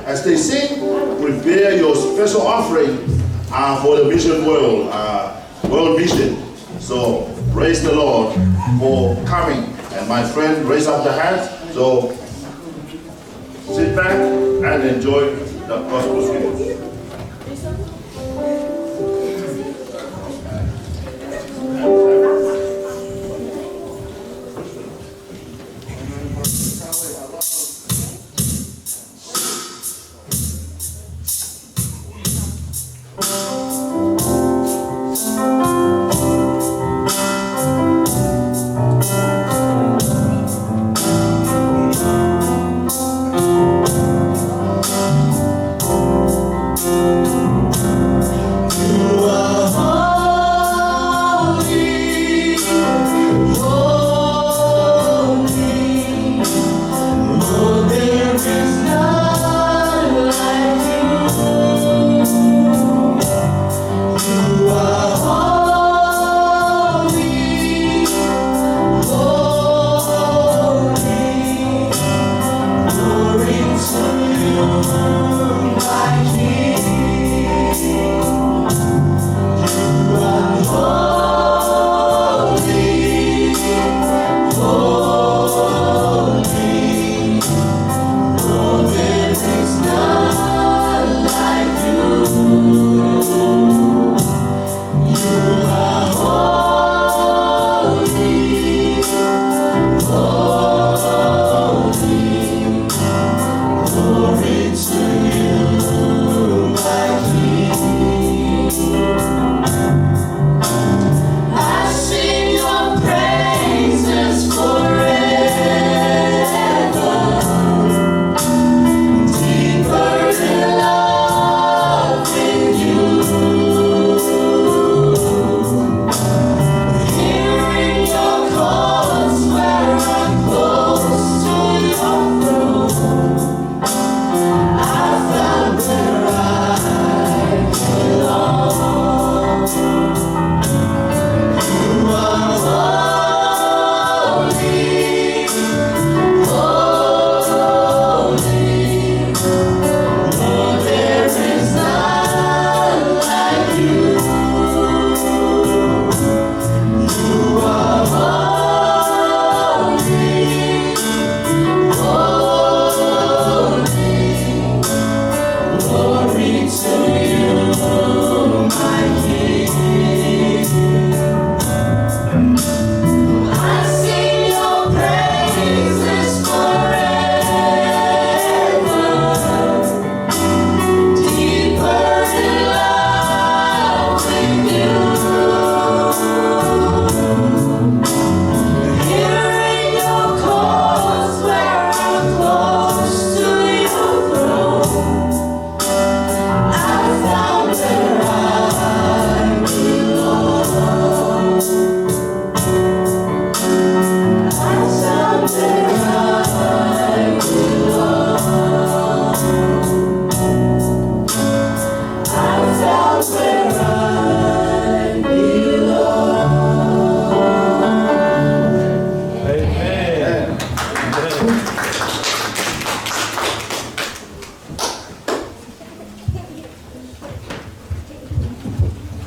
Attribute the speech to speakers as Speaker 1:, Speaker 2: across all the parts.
Speaker 1: as they sing, prepare your special offering for the mission world, world mission. So praise the Lord for coming. And my friend, raise up the hands. So sit back and enjoy the gospel singing.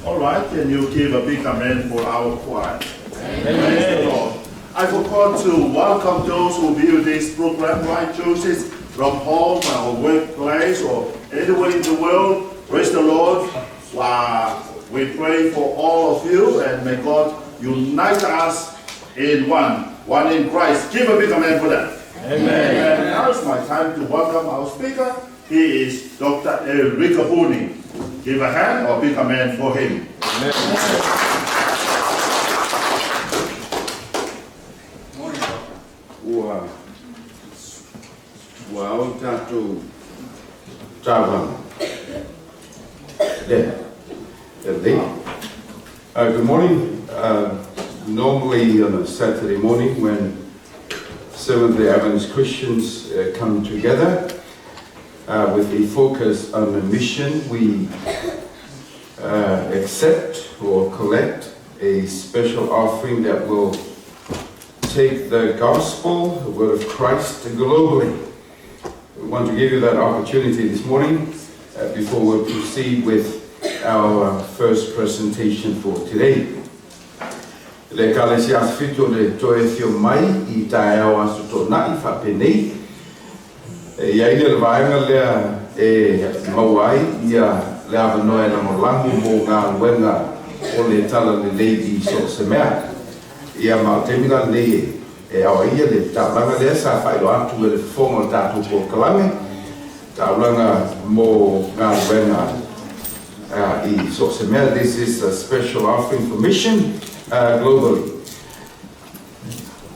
Speaker 1: All right, can you give a big amen for our choir? Amen. Lord. I forgot to welcome those who view this program, right, Joseph, from home or workplace or anywhere in the world. Praise the Lord. We pray for all of you, and may God unite us in one in Christ. Give a big amen for that. Amen. And now it's my time to welcome our speaker. He is Dr. Eric Hooney. Give a hand or big amen for him. Amen.
Speaker 2: Well, to travel. Good morning. Normally on a Saturday morning when Seventh-day Adventist Christians come together with a focus on the mission, we accept or collect a special offering that will take the gospel, the word of Christ, globally. We want to give you that opportunity this morning before we proceed with our first presentation for today. Le kalesias fito le toe fio mai I tae au asu tō nai whapenei. Ia ina le vaenga lea mauai ia le awanoe na molangu mō ngā luenga o le tala le leidi so se mea. Ia mautemila le awa ia le taulanga lea sa whaelo atu e le whonga tātou po kalange. Taulanga mō ngā luenga I so se mea. This is a special offering for mission globally.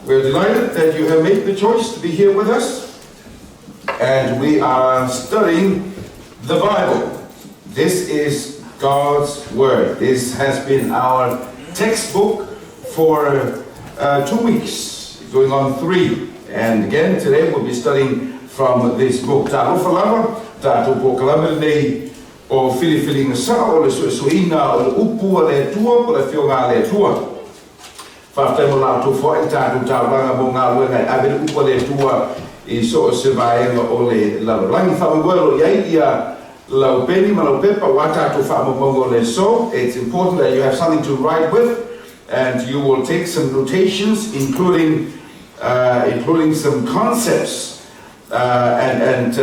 Speaker 2: We're delighted that you have made the choice to be here with us. And we are studying the Bible. This is God's Word. This has been our textbook for 2 weeks, going on 3. And again, today we'll be studying from this book. Tālo whalama, tātou po kalama nei o whiliwhili ngasa o le suesuina o le upu a le tua o le whionga le tua. Whaftai mo lātou whai tātou tāwanga mo ngā luenga I awe le upu a le tua I so o se vaenga o le lalorangi whamawelo iai ia lau peni ma lau pepa wa tātou whamamongo le so. It's important that you have something to write with and you will take some notations including some concepts and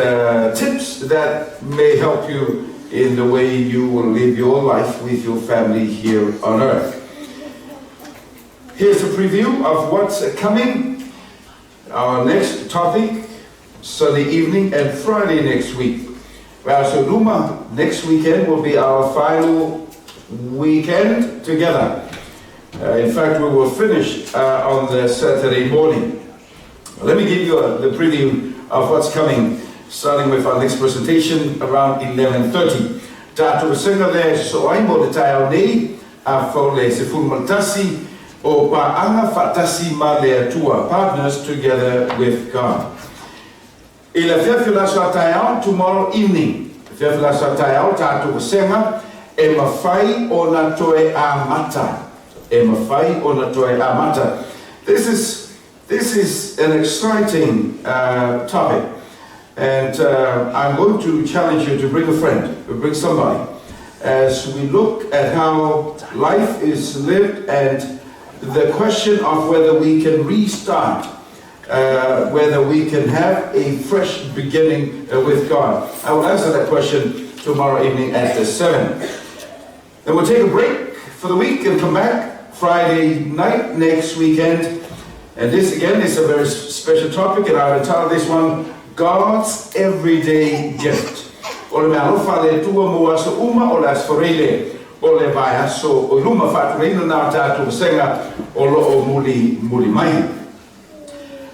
Speaker 2: tips that may help you in the way you will live your life with your family here on earth. Here's a preview of what's coming. Our next topic, Sunday evening and Friday next week. Well, so Luma, next weekend will be our final weekend together. In fact, we will finish on the Saturday morning. Let me give you the preview of what's coming, starting with our next presentation around 11:30. Tātou singa le so ai mo le tae nei a whau le se fulmatasi o paanga whatasi ma le atua, partners together with God. I le whiawhila sa tae au tomorrow evening. Whiawhila sa tae au tātou singa e mawhai o na toe a mata. E mawhai o na toe a mata. This is an exciting topic. And I'm going to challenge you to bring a friend, to bring somebody, as we look at how life is lived and the question of whether we can restart, whether we can have a fresh beginning with God. I will answer that question tomorrow evening at 7. Then we'll take a break for the week and come back Friday night next weekend. And this again is a very special topic, and I will entitle this one, God's Everyday Gift. O le mea lofa le tua mo aso uma o le asforele o le vai aso o luma whatureina nā tātou senga o loo muli mai.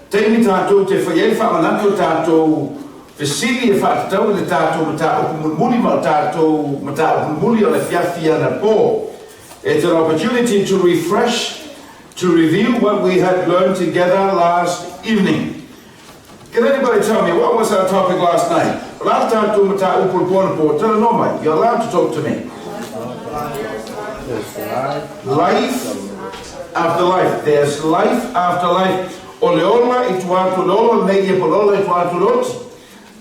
Speaker 2: Teimi tātou te whaiei whamanatu tātou vesili e whatatau le tātou ma tā opu muli ma tātou ma tā opu muli o le whiawhia na pō. It's an opportunity to refresh, to review what we had learned together last evening. Can anybody tell me, what was our topic last night? You're allowed to talk to me. Life after life. There's life after life. Oleola ituatu lola nege polola ituatu lot.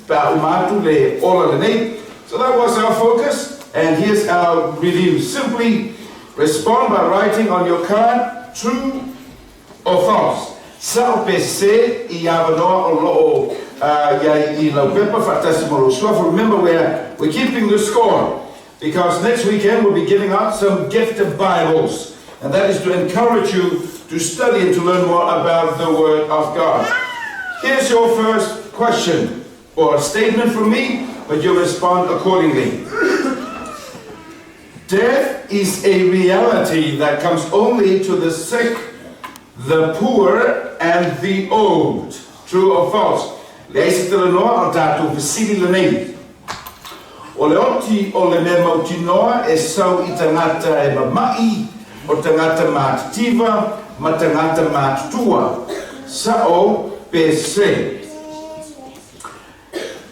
Speaker 2: Pa umatu le ola le ne. So that was our focus. And here's our review. Simply respond by writing on your card, true or false. Sao PC I avanoa o loo I lau pepa whatasimo lo suafu. Remember, we're keeping the score because next weekend we'll be giving out some gift Bibles, and that is to encourage you to study and to learn more about the Word of God. Here's your first question or statement from me, but you respond accordingly. Death is a reality that comes only to the sick, the poor, and the old. True or false? Leise te le noa o tātou visiri le nei. O le oti o le mea mauti noa e sau I tangata e mamai, o tangata mātitiva, ma tangata mātua. Sao PC.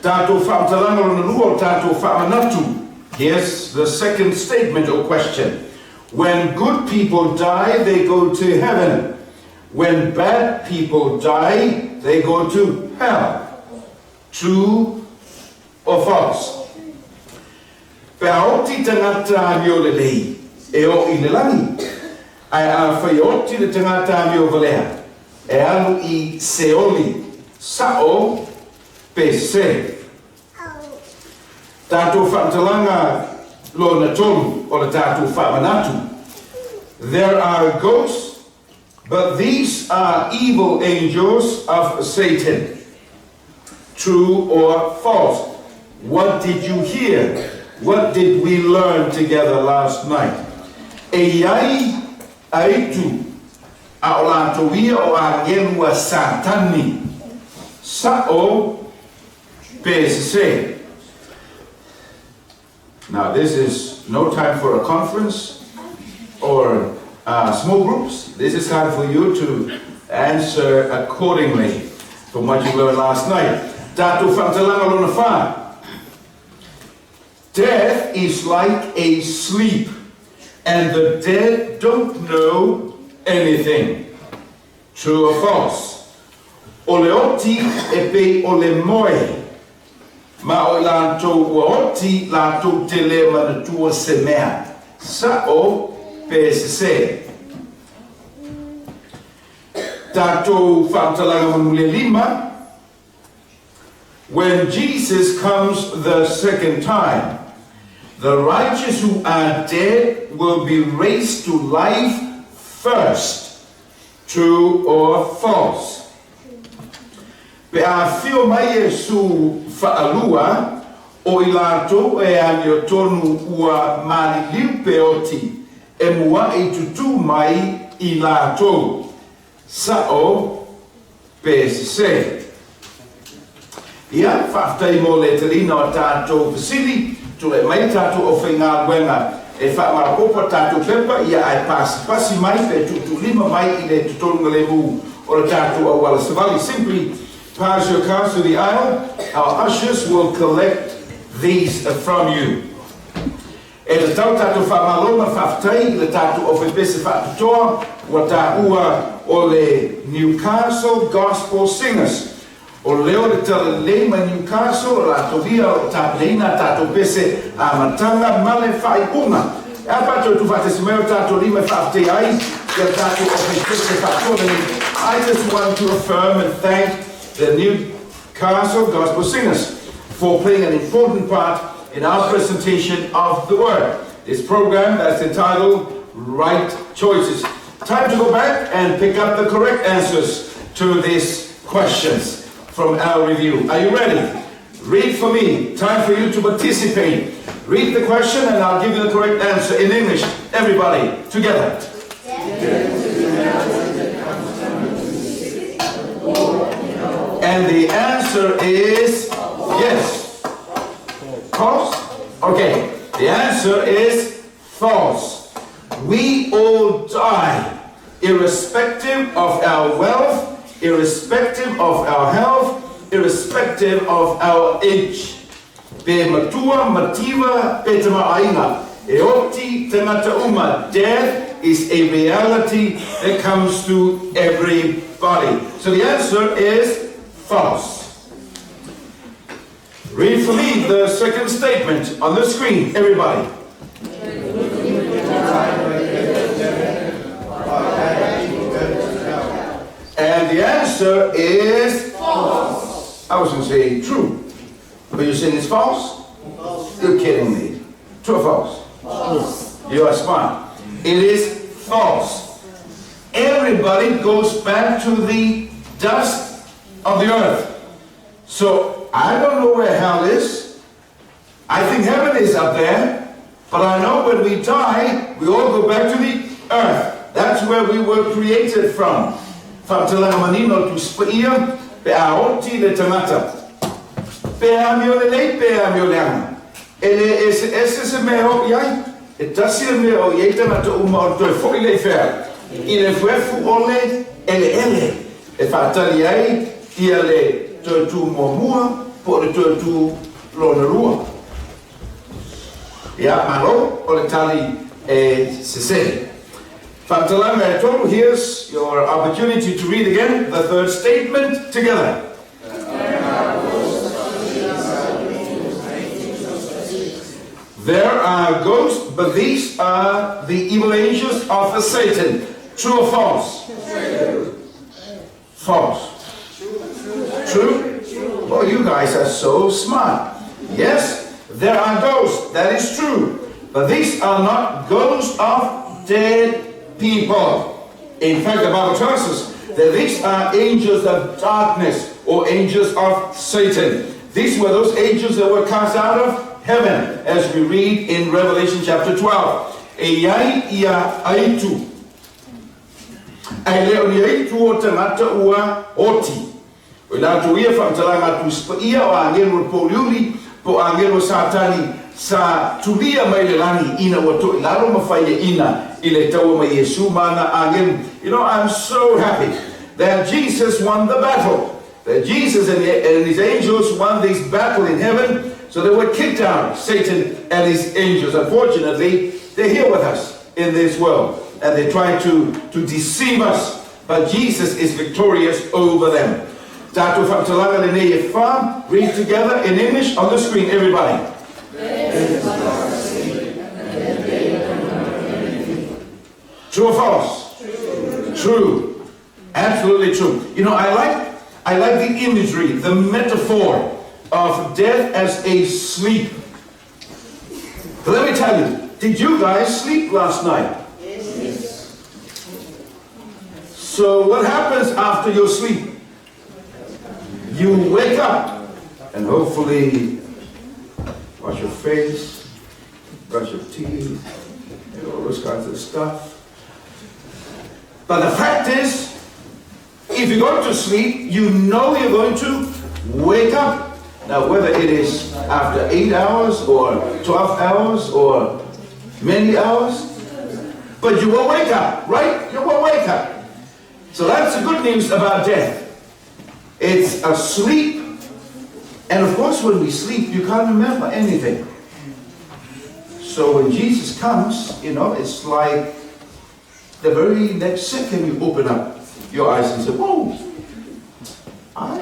Speaker 2: Tātou whamatalanga o na lua o tātou whamanatu. Here's the second statement or question. When good people die, they go to heaven. When bad people die, they go to hell. True or false? Pe aoti tangata mio le lei, e o i le langi. Ai a whai oti le tangata mio valea, e alu I seoli, sao, pe se. Tātou whaatalanga lo na tonu, o le tātou whaamanatu. There are ghosts, but these are evil angels of Satan. True or false? What did you hear? What did we learn together last night? E iai aitu a o lātou ia o a ngenua satani. Sao pese. Now this is no time for a conference or small groups. This is time for you to answer accordingly from what you learned last night. Tātou whaatalanga lona whā. Death is like a sleep, and the dead don't know anything. True or false? O le oti e pe o le moe. Ma o lātou ua oti lātou te le manatua se mea. Sao pe se. Tātou whaatalanga manule lima. When Jesus comes the second time, the righteous who are dead will be raised to life first. True or false? Pe a whio mai e su whaalua o I lātou e anio tonu ua mani liu pe oti e mua I tutu mai I lātou. Sao pe se. Ia, whaftai mō le terina o tātou Vasili, tu le mai tātou o whainga wenga e whaamarapopa tātou pepa, ia ai pasi mai pe tutu lima mai I le tutonga le mū o le tātou o wala savali. Simply pass your cards to the aisle. Our ushers will collect these from you. E le tau tātou whaamaloma whaftai, le tātou o whepese whaatutoa, wa tā ua o le Newcastle Gospel Singers. O leo le tala leima Newcastle, o la tovia o tāpleina tātou pese a matanga male whaipunga. E a pato tu whate meo tātou lima whafte ai, ke tātou o pese whaatone. I just want to affirm and thank the Newcastle Gospel Singers for playing an important part in our presentation of the Word. This program that's entitled Right Choices. Time to go back and pick up the correct answers to these questions from our review. Are you ready? Read for me. Time for you to participate. Read the question and I'll give you the correct answer in English. Everybody, together. And the answer is yes. False? Okay. The answer is false. We all die, irrespective of our wealth, irrespective of our health, irrespective of our age. Pe matua mativa pe te maaina. E oti te ngata uma. Death is a reality that comes to everybody. So the answer is false. Read for me the second statement on the screen, everybody. And the answer is false. I was going to say true. But you're saying it's false? False. You're kidding me. True or false? False. You are smart. It is false. Everybody goes back to the dust of the earth. So I don't know where hell is. I think heaven is up there. But I know when we die, we all go back to the earth. That's where we were created from. Whaatalanga manino tu spaia, pe a oti le tangata. Pe a mio le lei, pe a mio le anga. Ele ese se me ho iai, e tasi me ho iai tangata uma o toi fwoi le whea. I le fuefu ole, ele. E whaatali ai, ia le toi tu mua, po le toi tu lona rua. Ia maro, o le tali e se. Whaatalanga e tonu, here's your opportunity to read again the third statement together. There are ghosts, but these are the evil angels of Satan. True or false? True. False. True? Oh, you guys are so smart. Yes, there are ghosts. That is true. But these are not ghosts of dead people. In fact, the Bible tells us that these are angels of darkness or angels of Satan. These were those angels that were cast out of heaven, as we read in Revelation chapter 12. Eyai ia aitu. Ai leo ni aitu o tangata ua oti. O la tu ia whamtalanga tu spa ia o angelo poliuli po angelo satani sa tulia mai le lani ina o to ilaro mawhaia ina ile taua mai Yesu mana angelo. You know, I'm so happy that Jesus won the battle. That Jesus and his angels won this battle in heaven. So they were kicked out, Satan and his angels. Unfortunately, they're here with us in this world. And they try to deceive us. But Jesus is victorious over them. Tato Famtalanga Lene Farm, read together in English on the screen, everybody. True or false? True. True. Absolutely true. You know, I like the imagery, the metaphor of death as a sleep. But let me tell you, did you guys sleep last night? Yes. So what happens after your sleep? You wake up and hopefully wash your face, brush your teeth, and all those kinds of stuff. But the fact is, if you go to sleep, you know you're going to wake up. Now, whether it is after 8 hours or 12 hours or many hours, but you will wake up, right? You will wake up. So that's the good news about death. It's a sleep. And of course, when we sleep, you can't remember anything. So when Jesus comes, you know, it's like the very next second you open up your eyes and say, whoa, I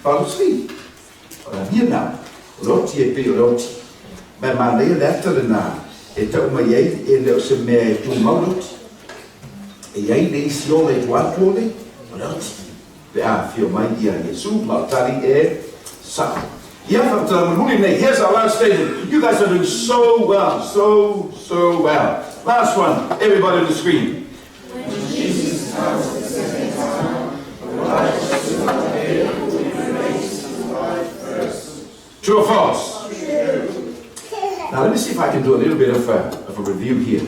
Speaker 2: fell asleep. But I'm here now. Roti e pe roti. Ma mana ia lefta le nā. E tau mai ei e leo se mea e tu mauroti. E ei le isi o le tuatua le roti. Pe a fio mai ia Yesu mautari e sa. Ia whamtara manhuli nei. Here's our last statement. You guys are doing so well. So well. Last one. Everybody on the screen. When Jesus comes the second time, the righteous will appear who remains alive first. True or false? True. Now let me see if I can do a little bit of a review here.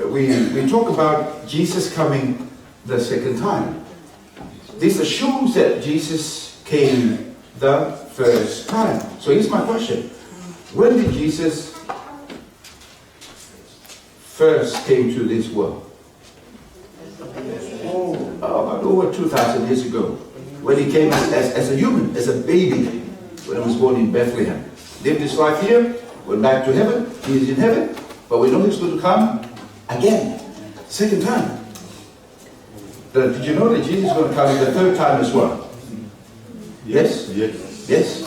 Speaker 2: We talk about Jesus coming the second time. This assumes that Jesus came the first time. So here's my question. When did Jesus first came to this world? About over 2,000 years ago. When he came as a human, as a baby, when he was born in Bethlehem. Lived his life here, went back to heaven, he is in heaven, but we know he's going to come again, second time. Did you know that Jesus is going to come the third time as well? Yes?
Speaker 1: Yes.
Speaker 2: Yes.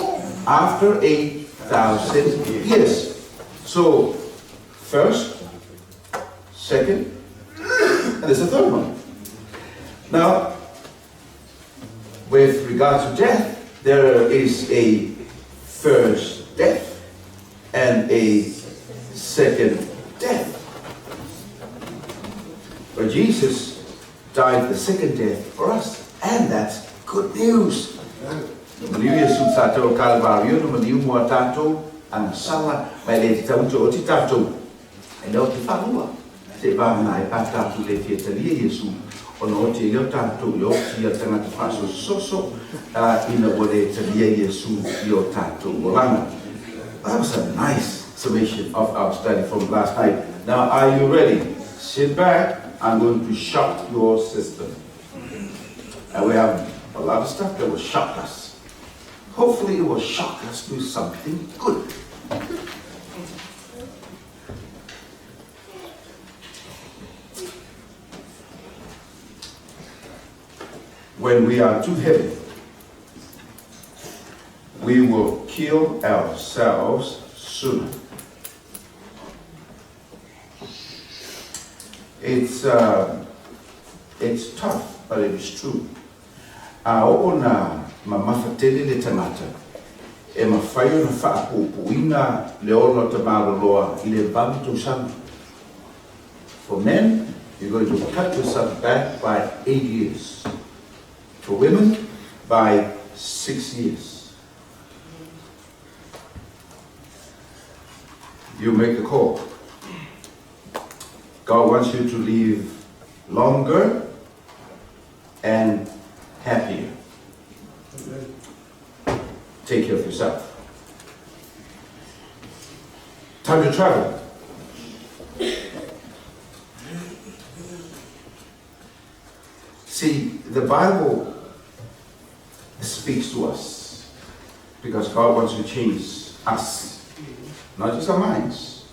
Speaker 2: After 8,000 years. So, first, second, and there's a third one. Now, with regards to death, there is a first death and a second death. But Jesus died the second death for us, and that's good news. Maliu Yesu tātou Kalvario, no maliu mua tātou ang sala mai le te tauto o te tātou. E leo te whanua, te wāna e pātātou le te talia Yesu. Ono o te leo tātou leo ti a tangata whaso soso ina o le talia Yesu i o tātou oranga. That was a nice summation of our study from last night. Now, are you ready? Sit back. I'm going to shock your system. And we have a lot of stuff that will shock us. Hopefully it will shock us with something good. When we are too heavy, we we will kill ourselves sooner. It's tough, but it is true. Aona mamafatele le tangata. E mawhaio na whaapupuina le ono te maroloa I le vamito sana. For men, you're going to cut yourself back by 8 years. For women, by 6 years. You make the call. God wants you to live longer and happier. Take care of yourself. Time to travel. See, the Bible speaks to us because God wants to change us, not just our minds,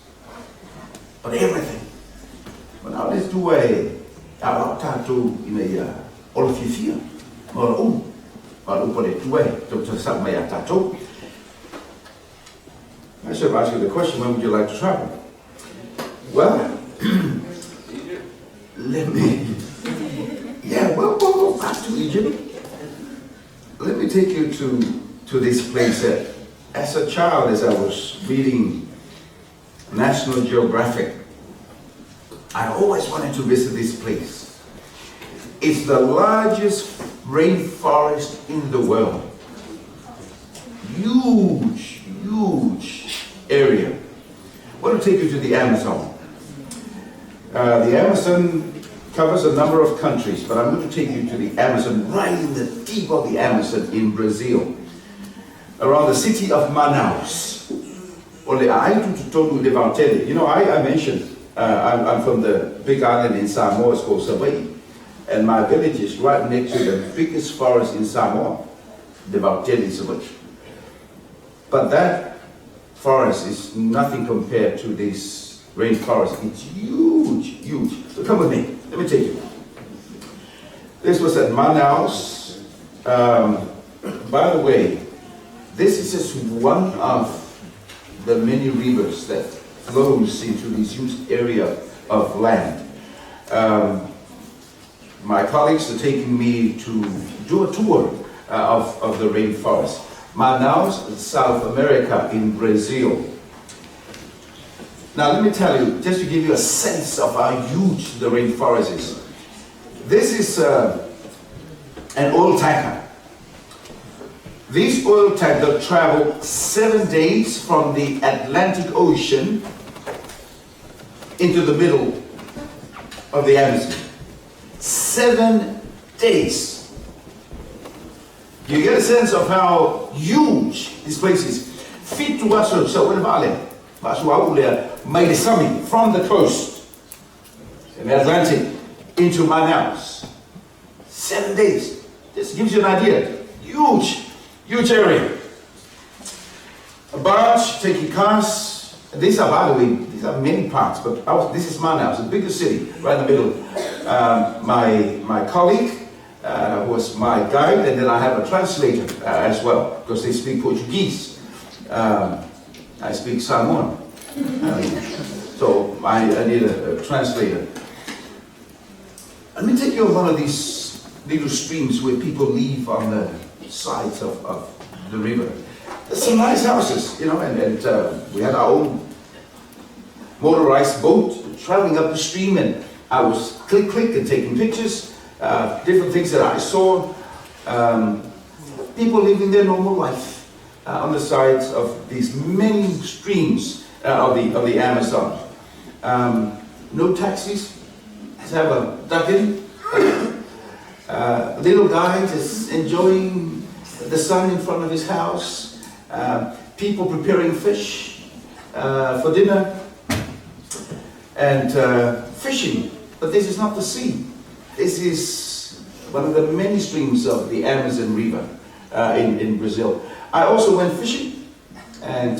Speaker 2: but everything. But now let's do a tattoo in a all of you feel. I should ask you the question, when would you like to travel? Well, we'll back to Egypt. Let me take you to this place. As a child, as I was reading National Geographic, I always wanted to visit this place. It's the largest rainforest in the world. Huge area. I want to take you to the Amazon. The Amazon covers a number of countries, but I'm going to take you to the Amazon, right in the deep of the Amazon in Brazil, around the city of Manaus. You know, I mentioned I'm from the big island in Samoa, it's called Savai'i, and my village is right next to the biggest forest in Samoa, the Vauteli Savai'i. But that forest is nothing compared to this rainforest. It's huge. So come with me. Let me take you. This was at Manaus. By the way, this is just one of the many rivers that flows into this huge area of land. My colleagues are taking me to do a tour of the rainforest. Manaus, South America, in Brazil. Now let me tell you, just to give you a sense of how huge the rainforest is. This is an oil tanker. This oil tanker traveled 7 days from the Atlantic Ocean into the middle of the Amazon. 7 days. You get a sense of how huge this place is. Fit to us, from the coast in the Atlantic into Manaus. 7 days. This gives you an idea. Huge area. A barge, taking cars. These are, by the way, these are many parts, but this is Manaus, the biggest city, right in the middle. My colleague was my guide, and then I have a translator as well, because they speak Portuguese. I speak Samoan. So I need a translator. Let me take you on one of these little streams where people live on the sides of the river. There's some nice houses, you know, and we had our own motorized boat traveling up the stream, and I was click and taking pictures, different things that I saw. People living their normal life on the sides of these many streams of the Amazon. No taxis. Let's have a duck in. Little guy just enjoying the sun in front of his house. People preparing fish for dinner. And fishing. But this is not the sea. This is one of the many streams of the Amazon River in Brazil. I also went fishing, and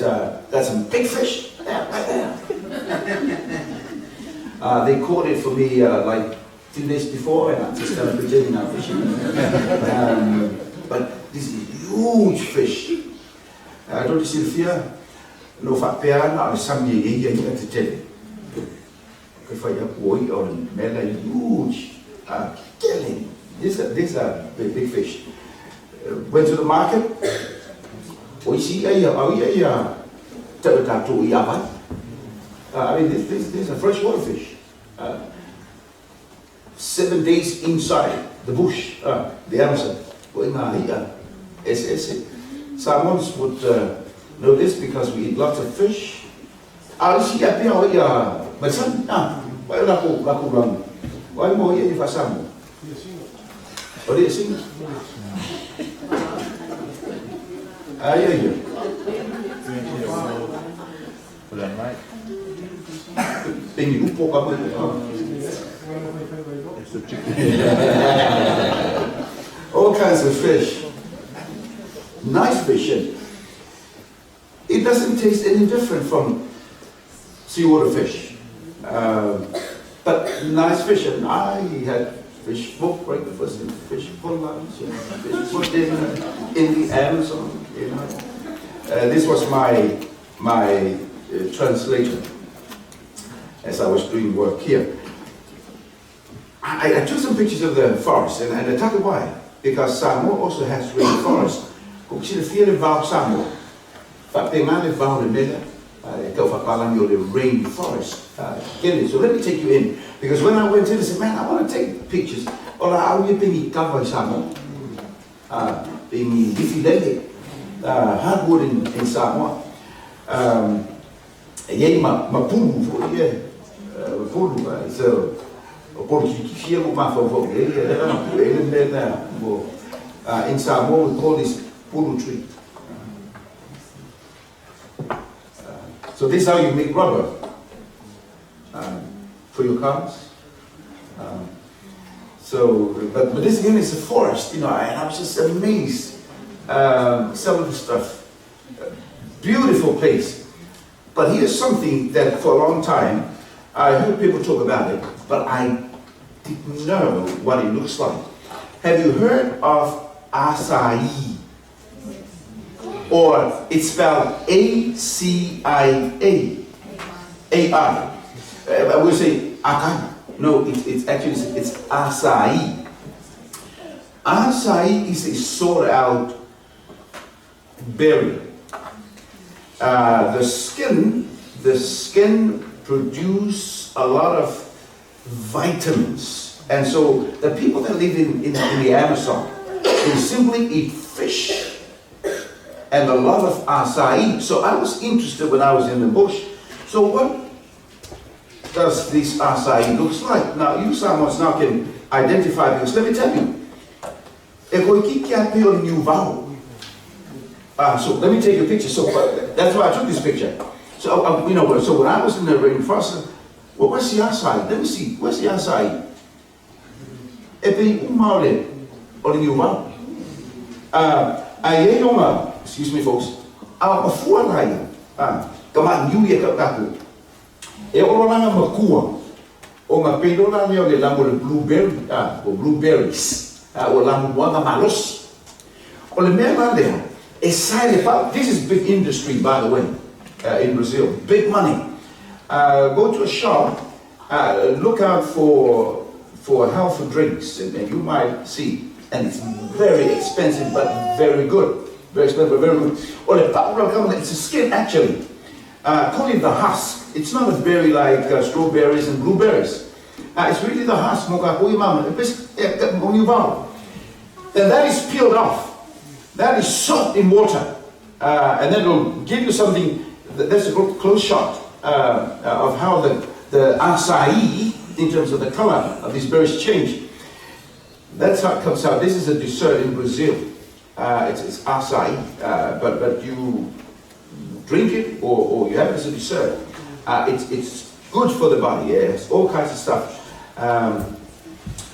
Speaker 2: got some big fish right there. They caught it for me like 2 days before, and I just started pretending I'm fishing. But this is huge fish. Don't see the fear? No fat bear, not some ye to tell you. If I have boy or men are huge, killing. These are big fish. Went to the market. We see I mean, these are freshwater fish. 7 days inside the bush, the Amazon. Salmons would know this because we eat lots of fish. My son, why more if I salmon? What do you see? All kinds of fish. Nice fish. It doesn't taste any different from seawater fish. But nice fish. And I had fish for breakfast and fish for lunch and fish for dinner in the Amazon. You know. This was my translation as I was doing work here. I took some pictures of the forest, and I tell you why. Because Samoa also has rainforest. Kung sila feeling about Samoa, Fapengan about the middle, the rainforest. So let me take you in. Because when I went in, I said, man, I want to take pictures. Or how you think cover Samoa? Being leafy hardwood in Samoa. Mapulu for Mapulu. So, in Samoa, we call this pulu tree. So this is how you make rubber for your cars. But this again is a forest, you know, and I was just amazed. Some of the stuff, beautiful place. But here's something that for a long time I heard people talk about it, but I didn't know what it looks like. Have you heard of acai? Or it's spelled A-C-I-A. A-I. I would say acai. No, it's actually acai. Acai is a sought out berry. The skin produce a lot of vitamins, and so the people that live in the Amazon, they simply eat fish and a lot of acai. So I was interested when I was in the bush. So what does this acai looks like? Now you Samoans now can identify this. Let me tell you. So let me take a picture. So that's why I took this picture. So so when I was in the rainforest, well, where's the acai? Let me see. Where's the acai? Excuse me, folks. This is big industry, by the way, in Brazil. Big money. Go to a shop, look out for healthy drinks, and you might see. And it's very expensive, but very good. Very expensive, but very good. It's a skin, actually. Call it the husk. It's not a berry like strawberries and blueberries. It's really the husk. And that is peeled off. That is soaked in water. And then it'll give you something. That's a close shot of how the acai, in terms of the color of these berries, change. That's how it comes out. This is a dessert in Brazil. It's acai, but you drink it or you have it as a dessert. It's good for the body. Yeah, it's all kinds of stuff.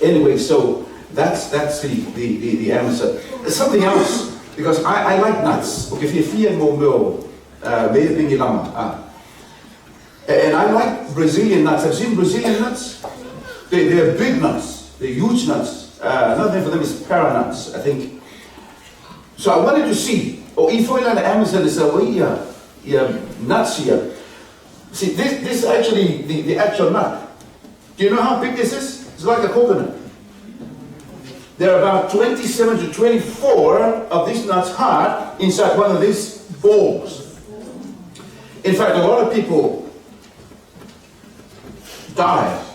Speaker 2: Anyway, so that's the Amazon. There's something else, because I like nuts. Okay, if you're and I like Brazilian nuts. I've seen Brazilian nuts. They're big nuts. They're huge nuts. Another name for them is para nuts, I think. So I wanted to see O I foi la Amazon is a nuts here. See, this is actually the actual nut. Do you know how big this is? It's like a coconut. There are about 27 to 24 of these nuts hard inside one of these balls. In fact, a lot of people die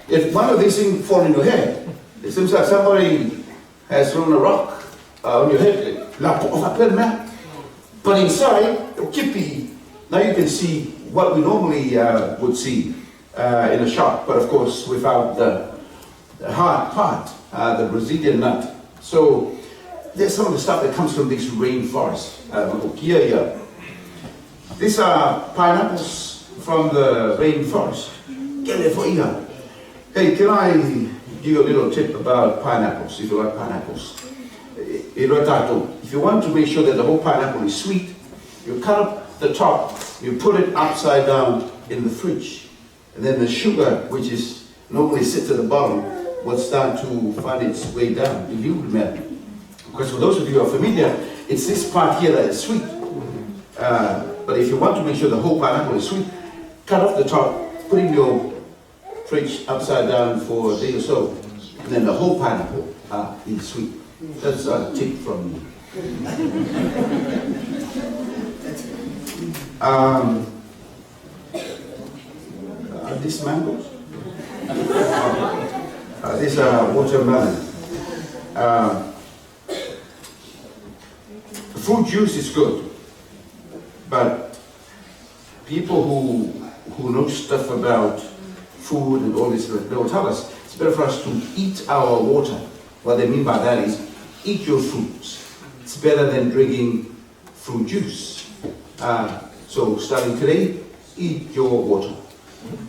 Speaker 2: if one of these things fall in your head. It seems like somebody has thrown a rock on your head. But inside, now you can see what we normally would see in a shop, but of course without the hard part, the Brazilian nut. So there's some of the stuff that comes from this rainforest. These are pineapples from the rainforest. Hey, can I give you a little tip about pineapples, if you like pineapples? If you want to make sure that the whole pineapple is sweet, you cut up the top, you put it upside down in the fridge, and then the sugar, which is normally sits at the bottom, will start to find its way down. Do you remember? Because for those of you who are familiar, it's this part here that is sweet. But if you want to make sure the whole pineapple is sweet, cut off the top, put in your fridge upside down for a day or so, and then the whole pineapple is sweet. That's a tip from me. These mangoes? These are watermelon. Fruit juice is good, but people who know stuff about food and all this, they will tell us it's better for us to eat our water. What they mean by that is eat your fruits. It's better than drinking fruit juice. So starting today, eat your water.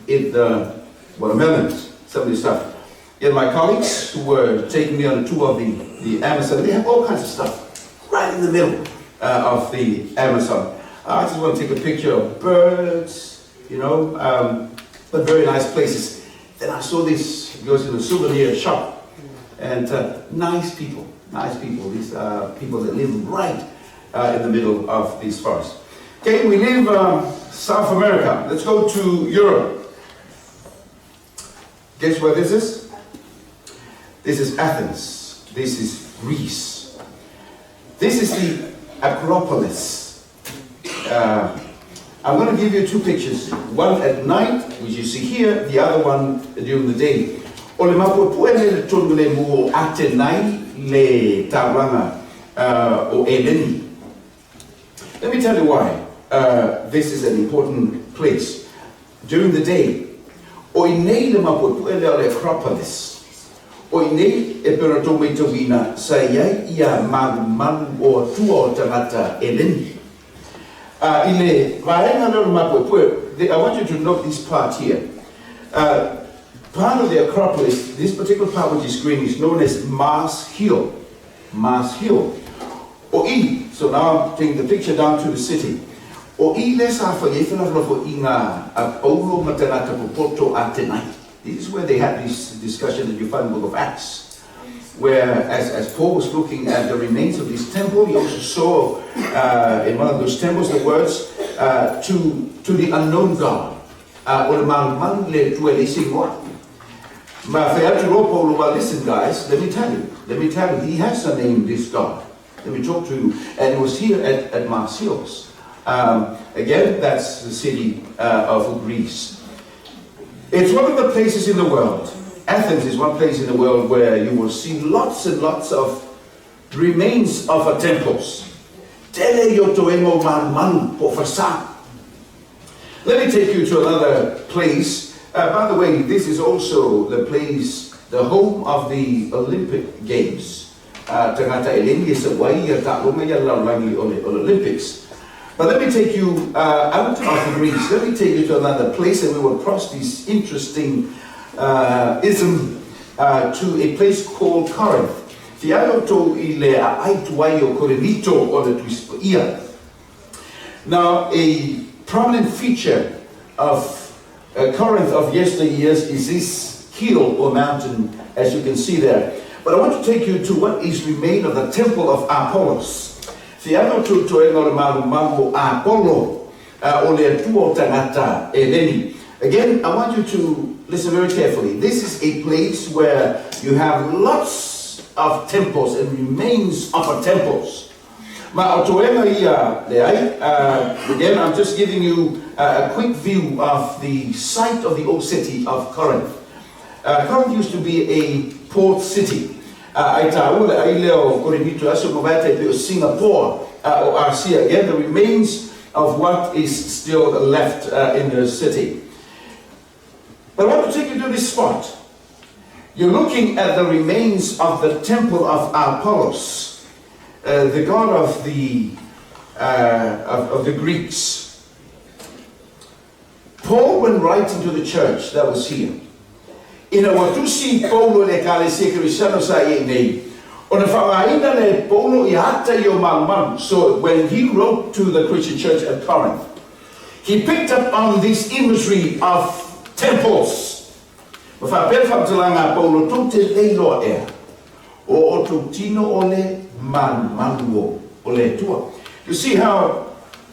Speaker 2: Eat the watermelons, some of this stuff. And my colleagues who were taking me on a tour of the Amazon, they have all kinds of stuff right in the middle of the Amazon. I just want to take a picture of birds, but very nice places. Then I saw this, it goes in a souvenir shop, and nice people, these are people that live right in the middle of these forests. Okay, we leave South America. Let's go to Europe. Guess where this is? This is Athens. This is Greece. This is the Acropolis. I'm going to give you two pictures. One at night, which you see here, the other one during the day. O le mapupue le tonu le mu Atenai le Tauranga o Eleni. Let me tell you why this is an important place. During the day, o inei le mapupue le Acropolis. O inei e perato me tawina sa iai ia malu o tua o tangata Eleni. I want you to note this part here. Part of the Acropolis, this particular part which is green, is known as Mars Hill. Mars Hill. So now I'm taking the picture down to the city. This is where they had this discussion that you find in the book of Acts, where as Paul was looking at the remains of this temple, he also saw in one of those temples the words to the unknown God. Listen guys, let me tell you, he has a name, this God. Let me talk to you. And it was here at Mars Hills. Again, that's the city of Greece. It's one of the places in the world. Athens is one place in the world where you will see lots and lots of remains of temples. Let me take you to another place. By the way, this is also the place, the home of the Olympic Games. Olympics. But let me take you out of Greece. Let me take you to another place, and we will cross this interesting ism to a place called Corinth. Now, a prominent feature of Corinth of yesteryears is this hill or mountain, as you can see there. But I want to take you to what is remained of the temple of Apollos. Fiano tu to e ngore malu Apollo o le tuo tangata e leni. Again, I want you to listen very carefully. This is a place where you have lots of temples and remains of temples. Again, I'm just giving you a quick view of the site of the old city of Corinth. Corinth used to be a port city. Singapore, or Asia, again, the remains of what is still left in the city. But I want to take you to this spot. You're looking at the remains of the temple of Apollos, the god of the Greeks. Paul went right into the church that was here. In a watusi Paulo le kalese Cristiano sa nei. Ona whaaina le Paulo I hata yo malman. So when he wrote to the Christian church at Corinth, he picked up on this imagery of temples. Paulo tote leilo e. O tino ole manuo ole tua. You see how,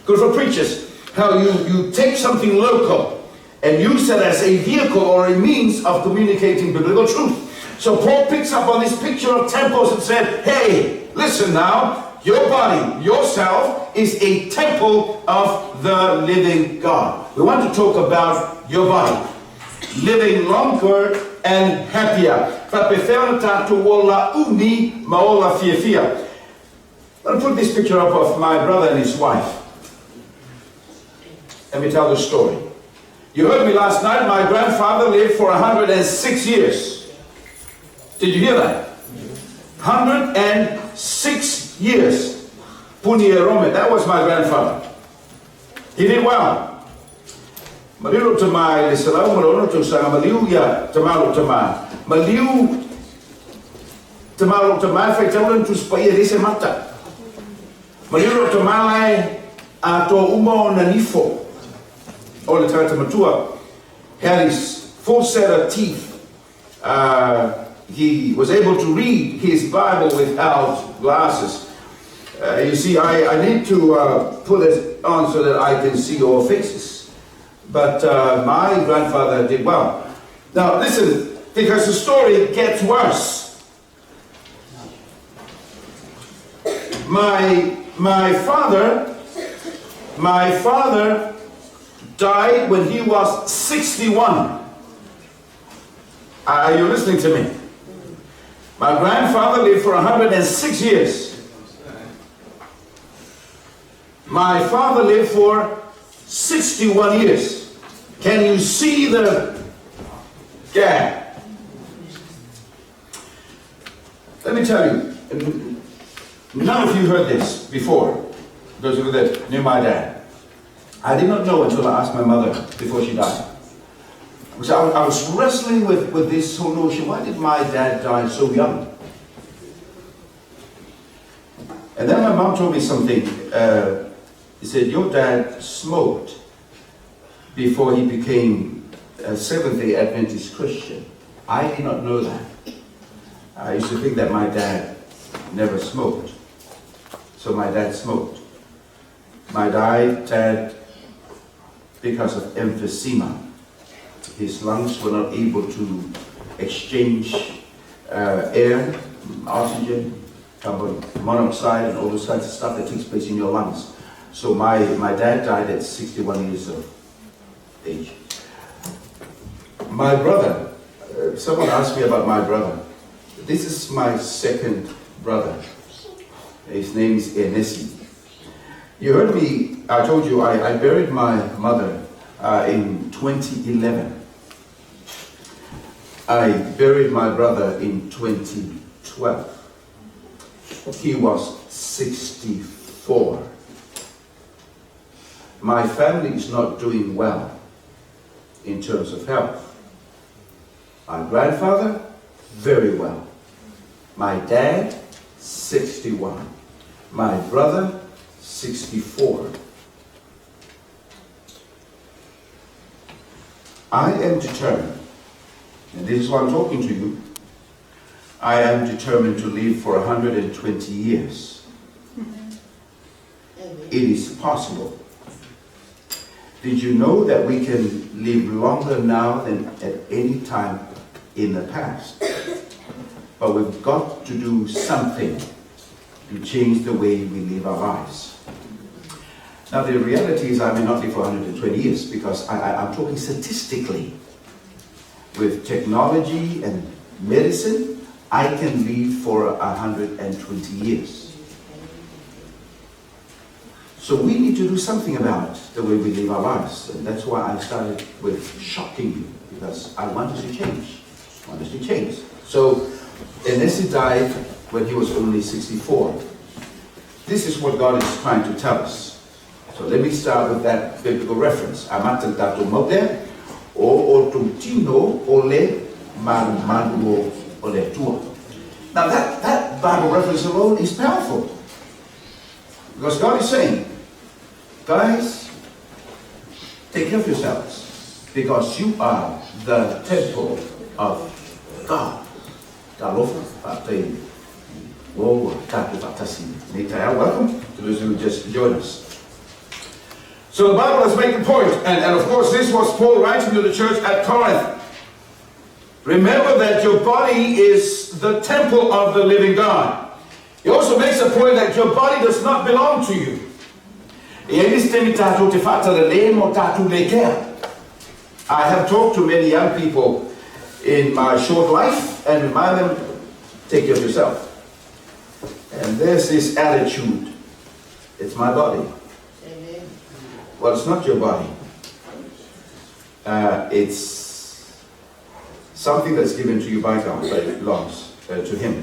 Speaker 2: good for preachers, how you take something local and use it as a vehicle or a means of communicating biblical truth. So Paul picks up on this picture of temples and said, hey, listen now, your body, yourself, is a temple of the living God. We want to talk about your body. Living longer and happier. Let me put this picture up of my brother and his wife. Let me tell the story. You heard me last night, my grandfather lived for 106 years. Did you hear that? 106 years. Puni Rome, that was my grandfather. He did well. Maliu tamai le salau malono to sanga maliu ya tamalo tamai. Maliu tamalo tamai fai taulan tu spaya dese mata. Maliu tamai a to umo nanifo. O le tata matua had his full set of teeth. He was able to read his Bible without glasses. You see, I need to put it on so that I can see your faces. But my grandfather did well. Now listen, because the story gets worse. My father died when he was 61. Are you listening to me? My grandfather lived for 106 years. My father lived for 61 years. Can you see the gap? Let me tell you, none of you heard this before. Those who were there, knew my dad. I did not know until I asked my mother before she died. So I was wrestling with this whole notion, why did my dad die so young? And then my mom told me something. He said, your dad smoked before he became a Seventh-day Adventist Christian. I did not know that. I used to think that my dad never smoked. So my dad smoked. My dad died because of emphysema. His lungs were not able to exchange air, oxygen, carbon monoxide, and all those kinds of stuff that takes place in your lungs. So my dad died at 61 years of age. My brother, someone asked me about my brother. This is my second brother. His name is Enesi. You heard me, I told you I buried my mother in 2011. I buried my brother in 2012. He was 64. My family is not doing well in terms of health. My grandfather, very well. My dad, 61. My brother, 64. I am determined, and this is why I'm talking to you, I am determined to live for 120 years. it is possible. Did you know that we can live longer now than at any time in the past? But we've got to do something to change the way we live our lives. Now the reality is I may not live for 120 years because I'm talking statistically. With technology and medicine, I can live for 120 years. So we need to do something about the way we live our lives. And that's why I started with shocking you, because I want us to change. I want us to change. So Nessie died when he was only 64. This is what God is trying to tell us. So let me start with that biblical reference. Amata tato mote o tutino ole manuo ole tua. Now that Bible reference alone is powerful. Because God is saying, guys, take care of yourselves. Because you are the temple of God. Welcome to those who just joined us. So the Bible has made the point, and of course this was Paul writing to the church at Corinth. Remember that your body is the temple of the living God. He also makes a point that your body does not belong to you. I have talked to many young people in my short life and remind them, take care of yourself. And there's this attitude, it's my body. Amen. Well, it's not your body. It's something that's given to you by God, but it belongs to Him.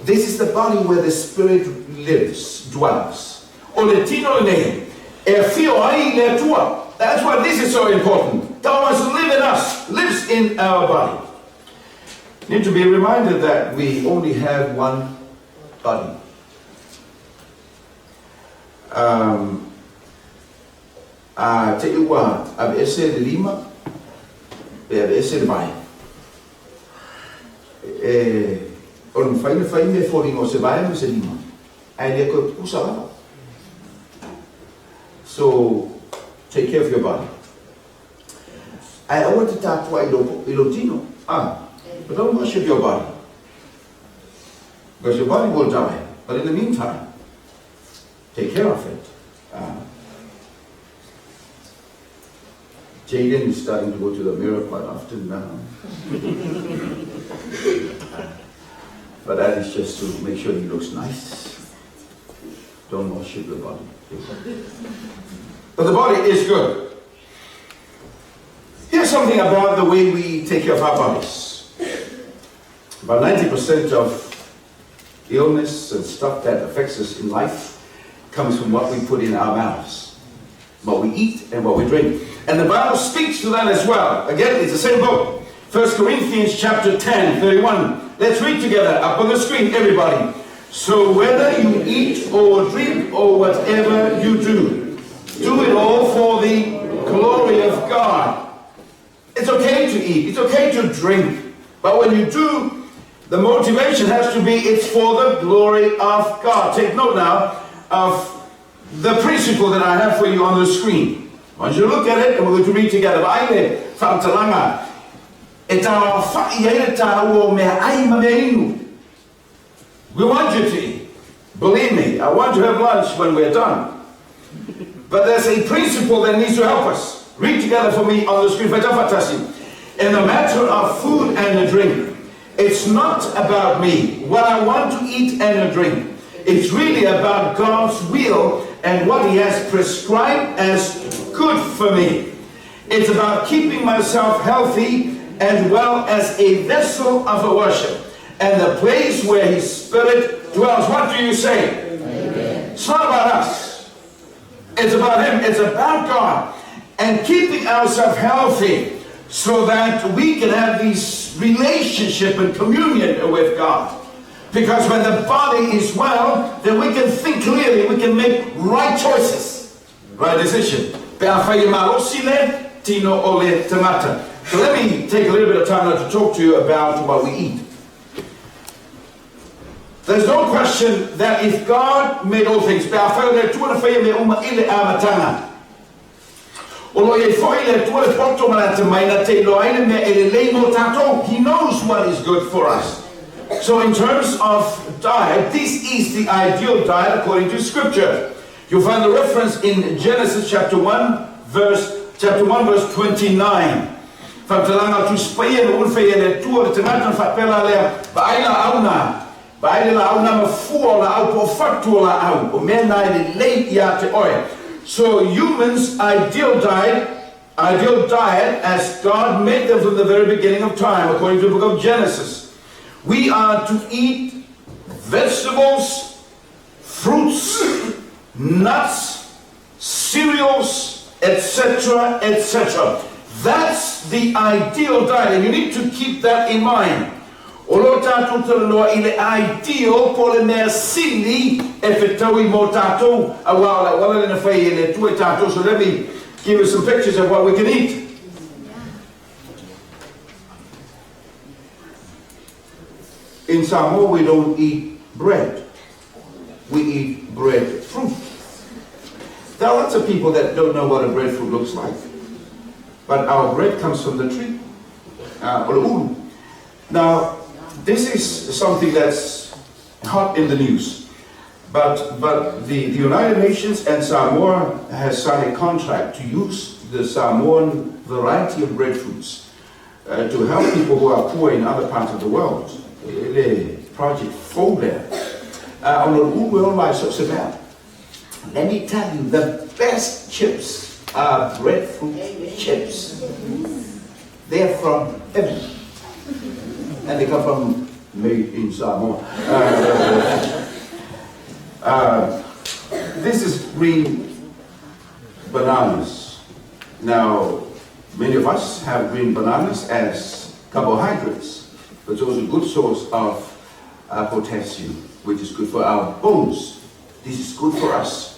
Speaker 2: This is the body where the Spirit lives, dwells. That's why this is so important. God wants to live in us, lives in our body. You need to be reminded that we only have one body. Tell you what, I've essayed the lima, I've essayed the vine. On fine falling on the vine was a lima. And you could push. So take care of your body. I want to talk to Ilotino. But don't worship your body. Because your body will die. But in the meantime, take care of it. Jaden is starting to go to the mirror quite often now. But that is just to make sure he looks nice. Don't worship your body. But the body is good. Here's something about the way we take care of our bodies. About 90% of illness and stuff that affects us in life comes from what we put in our mouths. What we eat and what we drink. And the Bible speaks to that as well. Again, it's the same book. 1 Corinthians chapter 10, 31. Let's read together up on the screen, everybody. So whether you eat or drink or whatever you do it all for the glory of God. It's okay to eat. It's okay to drink. But when you do, the motivation has to be, it's for the glory of God. Take note now of the principle that I have for you on the screen. I want you to look at it and we're going to read together. We want you to eat. Believe me, I want to have lunch when we're done. But there's a principle that needs to help us. Read together for me on the screen. In the matter of food and drink, it's not about me, what I want to eat and drink. It's really about God's will and what He has prescribed as good for me. It's about keeping myself healthy and well as a vessel of worship and the place where His Spirit dwells. What do you say? Amen. It's not about us. It's about Him. It's about God. And keeping ourselves healthy so that we can have this relationship and communion with God. Because when the body is well, then we can think clearly, we can make right choices, right decision. So let me take a little bit of time now to talk to you about what we eat. There's no question that if God made all things, he knows what is good for us. So in terms of diet, this is the ideal diet according to Scripture. You'll find the reference in Genesis chapter 1 verse 29. From Talanga to Spain, Ulfayele, tour the Tanatan Fapela, Baila Auna, Baila Auna, Fuola, Aupo Factuala Au, Mena, late Yate Oil. So humans' ideal diet as God made them from the very beginning of time, according to the book of Genesis. We are to eat vegetables, fruits, nuts, cereals, etc., etc. That's the ideal diet, and you need to keep that in mind. Ideal so let me give you some pictures of what we can eat. In Samoa, we don't eat bread. We eat breadfruit. There are lots of people that don't know what a breadfruit looks like. But our bread comes from the tree. Now, this is something that's hot in the news. But the United Nations and Samoa has signed a contract to use the Samoan variety of breadfruits to help people who are poor in other parts of the world. Project FODER. Let me tell you, the best chips are breadfruit chips. They're from heaven. And they come from made in Samoa. This is green bananas. Now, many of us have green bananas as carbohydrates. But it's also a good source of potassium, which is good for our bones. This is good for us.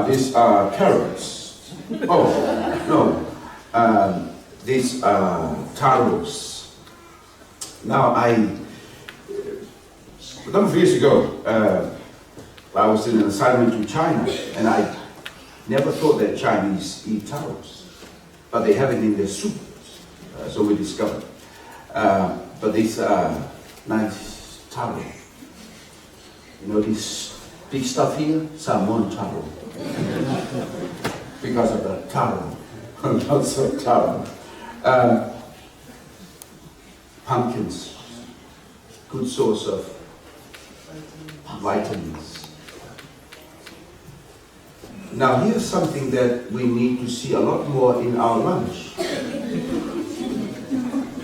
Speaker 2: These are carrots. Oh, no. These are taros. Now, a number of years ago, I was in an assignment to China, and I never thought that Chinese eat taros. But they have it in their soup. So we discovered. But these are nice taro. You know this big stuff here? Salmon taro. Because of the taro. Lots of taro. Pumpkins. Good source of vitamins. Now here's something that we need to see a lot more in our lunch.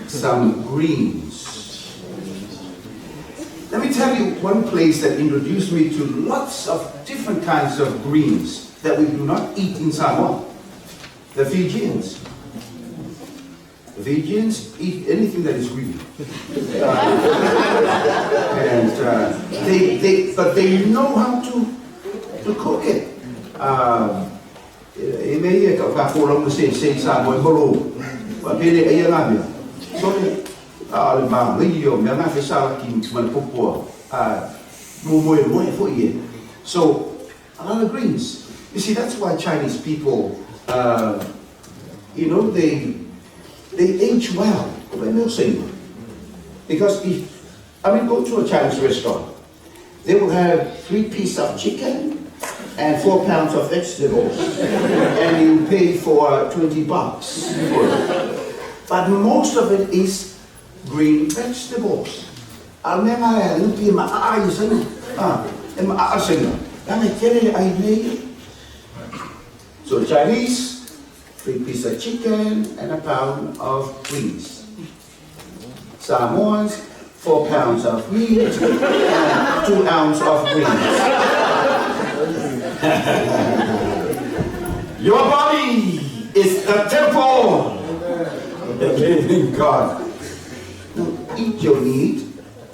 Speaker 2: Some greens. Let me tell you one place that introduced me to lots of different kinds of greens that we do not eat in Samoa. The Fijians. The Fijians eat anything that is green. But they know how to cook it. So, a lot of greens. You see, that's why Chinese people, they age well. Because go to a Chinese restaurant, they will have 3 pieces of chicken and 4 pounds of vegetables, and you pay for $20 for it. But most of it is green vegetables. So Chinese, 3 pieces of chicken and a pound of greens. Samoans, 4 pounds of meat and 2 ounces of greens. Your body is the temple of the living God. Now, eat your meat,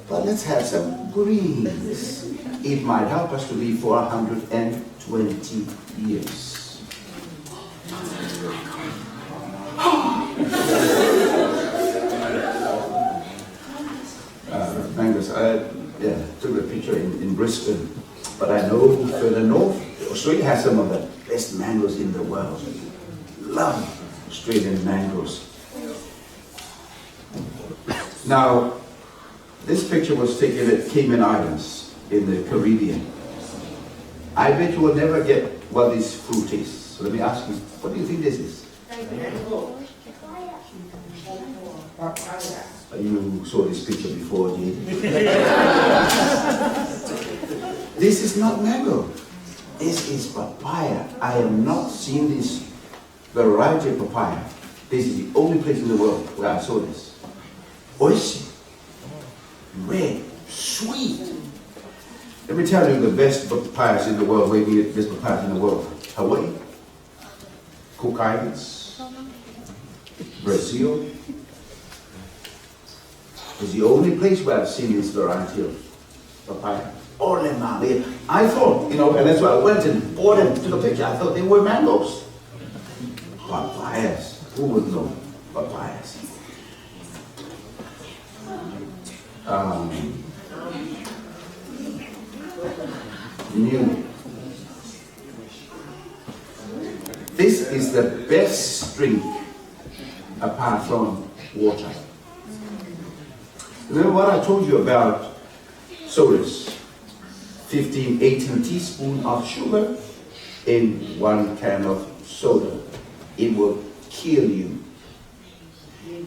Speaker 2: but let's have some greens. It might help us to live for 120 years. took a picture in Brisbane, but I know further north, Australia has some of the best mangoes in the world. Love Australian mangoes. Now, this picture was taken at Cayman Islands in the Caribbean. I bet you will never get what this fruit is. So let me ask you, what do you think this is? You saw this picture before, did you? This is not mango. This is papaya. I have not seen this variety of papaya. This is the only place in the world where I saw this. Oishi, red, sweet. Let me tell you the best papayas in the world, where you get best papayas in the world. Hawaii, Cook Islands, Brazil. It's the only place where I've seen this variety of papaya. I thought, and that's why I went and bought them to the picture. I thought they were mangoes. Papayas. Who would know papayas? New. This is the best drink apart from water. Remember what I told you about sodas? 15, 18 teaspoons of sugar in 1 can of soda. It will kill you.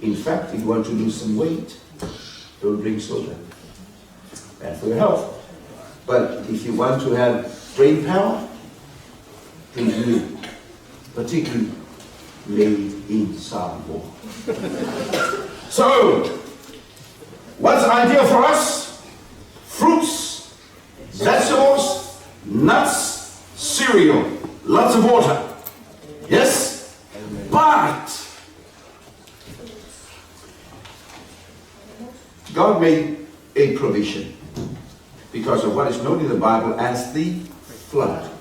Speaker 2: In fact, if you want to lose some weight, don't drink soda. Bad for your health. But if you want to have brain power, drink milk, particularly made in Singapore. So, what's the idea for us? Fruits, vegetables, nuts, cereal, lots of water. Yes? But God made a provision because of what is known in the Bible as the flood.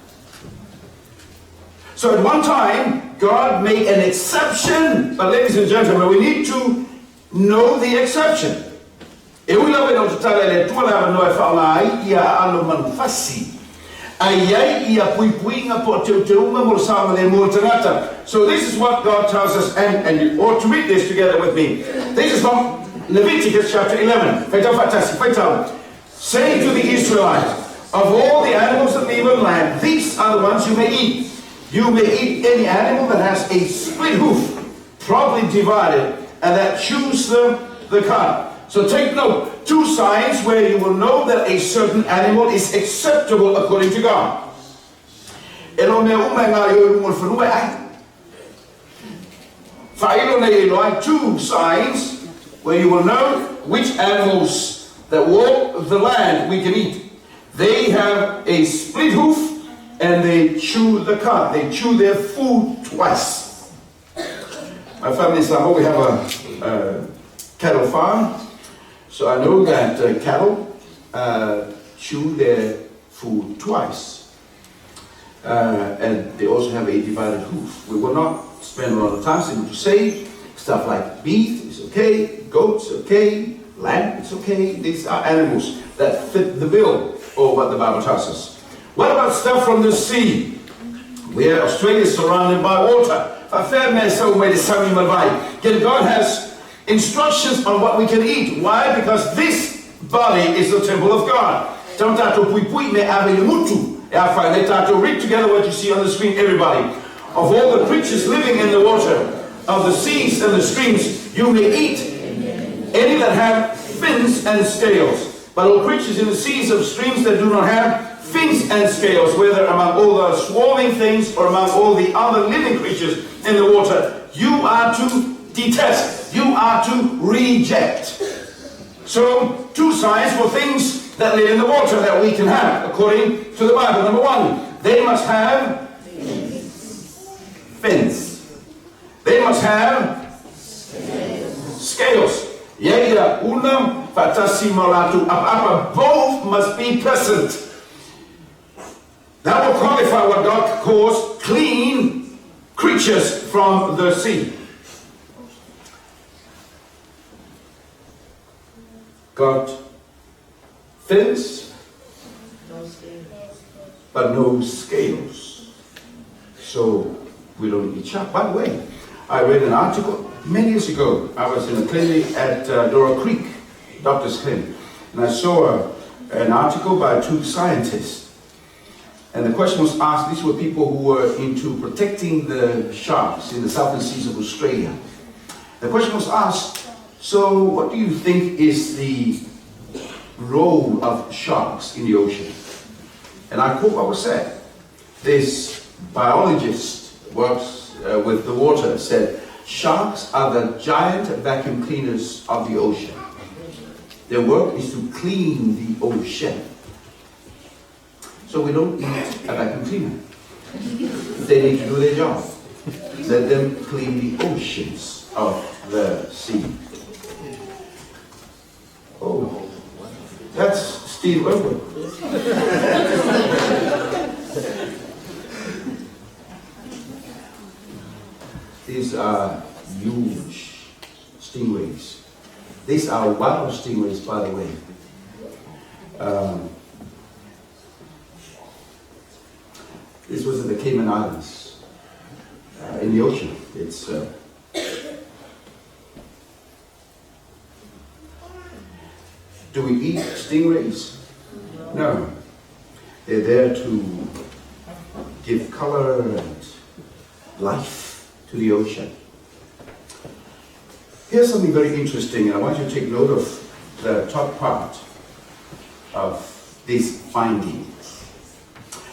Speaker 2: So at one time, God made an exception, but ladies and gentlemen, we need to know the exception. So this is what God tells us, and you ought to read this together with me. This is from Leviticus chapter 11. Say to the Israelites, of all the animals that live on land, these are the ones you may eat. You may eat any animal that has a split hoof, properly divided, and that chews the cud. So take note, 2 signs where you will know that a certain animal is acceptable according to God. 2 signs where you will know which animals that walk the land we can eat. They have a split hoof and they chew the cud. They chew their food twice. My family in Samoa, we have a cattle farm. So I know that cattle chew their food twice. And they also have a divided hoof. We will not spend a lot of time to say stuff like beef is okay, goats okay, lamb is okay. These are animals that fit the bill, or what the Bible tells us. What about stuff from the sea? Where Australia is surrounded by water. God has instructions on what we can eat. Why? Because this body is the temple of God. Read together what you see on the screen, everybody. Of all the creatures living in the water, of the seas and the streams, you may eat any that have fins and scales. But all creatures in the seas of streams that do not have fins and scales, whether among all the swarming things or among all the other living creatures in the water, you are to detest, you are to reject. So, 2 signs for things that live in the water that we can have, according to the Bible. Number 1, they must have fins. They must have scales. Both must be present. That will qualify what God calls clean creatures from the sea. God fins, but no scales. So we don't eat shark. By the way, I read an article many years ago. I was in a clinic at Dora Creek, doctor's clinic, and I saw an article by two scientists. And the question was asked, these were people who were into protecting the sharks in the southern seas of Australia. The question was asked, so what do you think is the role of sharks in the ocean? And I quote what was said. This biologist works with the water, said, sharks are the giant vacuum cleaners of the ocean. Their work is to clean the ocean. So we don't eat a vacuum cleaner. They need to do their job. Let them clean the oceans of the sea. Oh, that's Steve Irwin. These are huge stingrays. These are wild stingrays, by the way. This was in the Cayman Islands, in the ocean. It's do we eat stingrays? No. They're there to give color and life to the ocean. Here's something very interesting, and I want you to take note of the top part of this finding.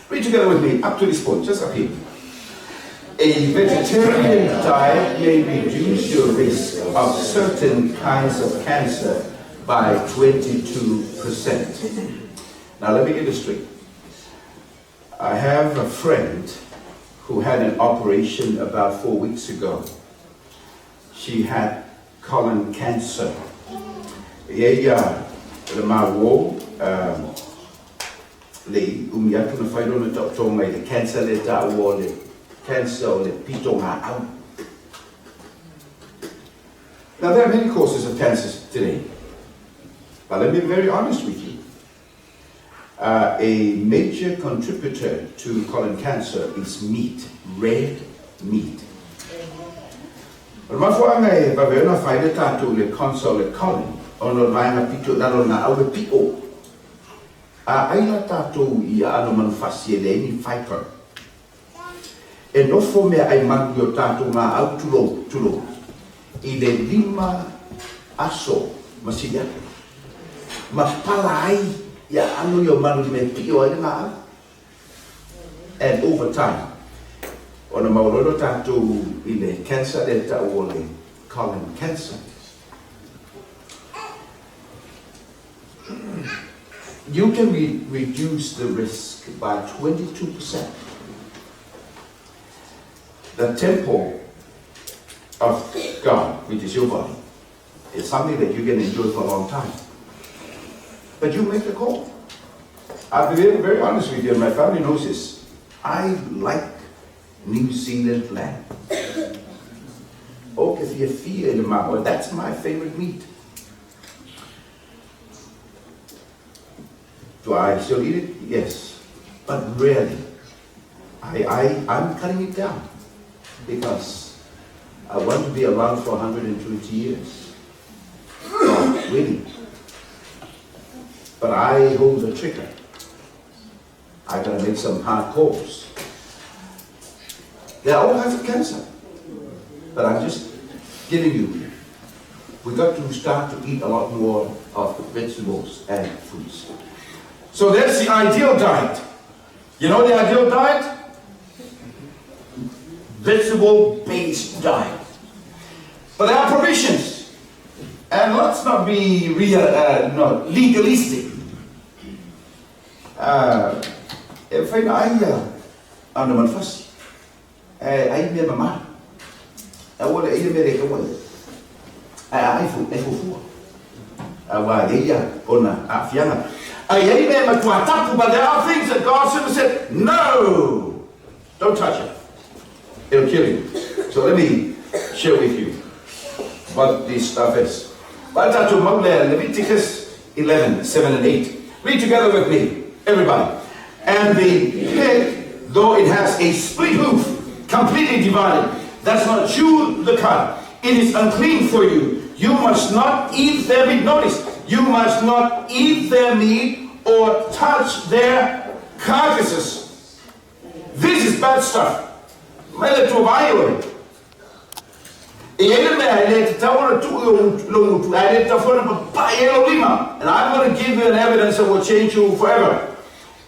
Speaker 2: Read together with me, up to this point, just up here. A vegetarian diet may reduce your risk of certain kinds of cancer by 22%. Now let me illustrate. I have a friend who had an operation about 4 weeks ago. She had colon cancer. Ella, le umiatu na whairo na tau mai le cancer le ta'ua le cancer o le pito ngā au. Now there are many causes of cancers today, but let me be very honest with you. A major contributor to colon cancer is meat, red meat. Mafuanga e baveona whaile tātou le cancer o le colon, ono maenga pito naro na au le pito. Aina tātou I ano manufasi e le ni fiber. E nofo mea ai mangi o tātou ngā au tulo. I le 5 aso masilia. Ma pala ai ia ano yo manu me pio ai ngā au. And over time, ona mauroro tātou I le cancer le tāu le colon cancer. You can reduce the risk by 22%. The temple of God, which is your body, is something that you can enjoy for a long time. But you make the call. I'll be very, very honest with you, and my family knows this. I like New Zealand lamb. That's my favorite meat. Do I still eat it? Yes, but rarely. I'm cutting it down because I want to be around for 120 years. Not really. But I hold the trigger. I gotta make some hard calls. There are all kinds of cancer, but I'm just giving you. We got to start to eat a lot more of vegetables and fruits. So that's the ideal diet. You know the ideal diet? Vegetable-based diet. But there are provisions. And let's not be legalistic. If I ano man fast, I me mama. I want to eat America one. I for. Wa dia ona afiana. But there are things that God should have said, no, don't touch it. It'll kill you. So let me share with you what this stuff is. Leviticus 11, 7 and 8. Read together with me, everybody. And the pig, though it has a split hoof, completely divided, does not chew the cud. It is unclean for you. You must not eat their meat. Notice, you must not eat their meat or touch their carcasses. This is bad stuff. And I'm going to give you an evidence that will change you forever.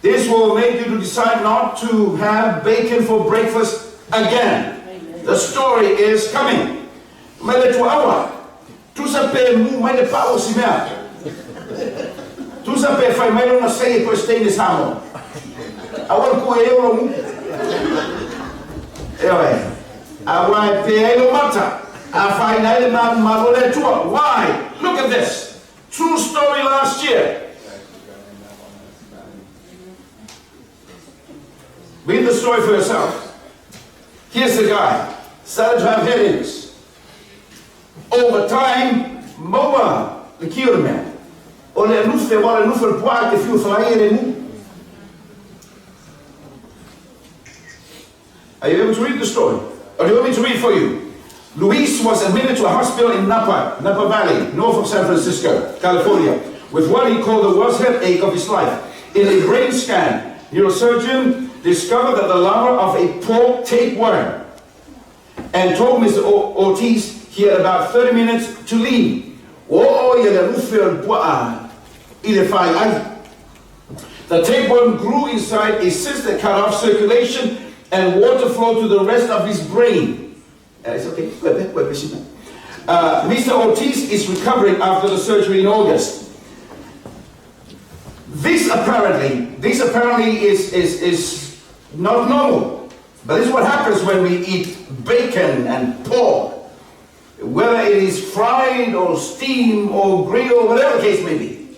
Speaker 2: This will make you to decide not to have bacon for breakfast again. Amen. The story is coming. Why? Look at this. True story last year. Read the story for yourself. Here's the guy. Started to have headaches. Over time, Moa, the killed man. Are you able to read the story? Or do you want me to read for you? Luis was admitted to a hospital in Napa Valley, north of San Francisco, California, with what he called the worst headache of his life. In a brain scan, neurosurgeon discovered that the larva of a pork tapeworm and told Mr. Ortiz he had about 30 minutes to leave. The tapeworm grew inside a cyst that cut off circulation and water flow to the rest of his brain. It's okay. Mr. Ortiz is recovering after the surgery in August. This apparently is not normal. But this is what happens when we eat bacon and pork. Whether it is fried or steamed or grilled, whatever the case may be.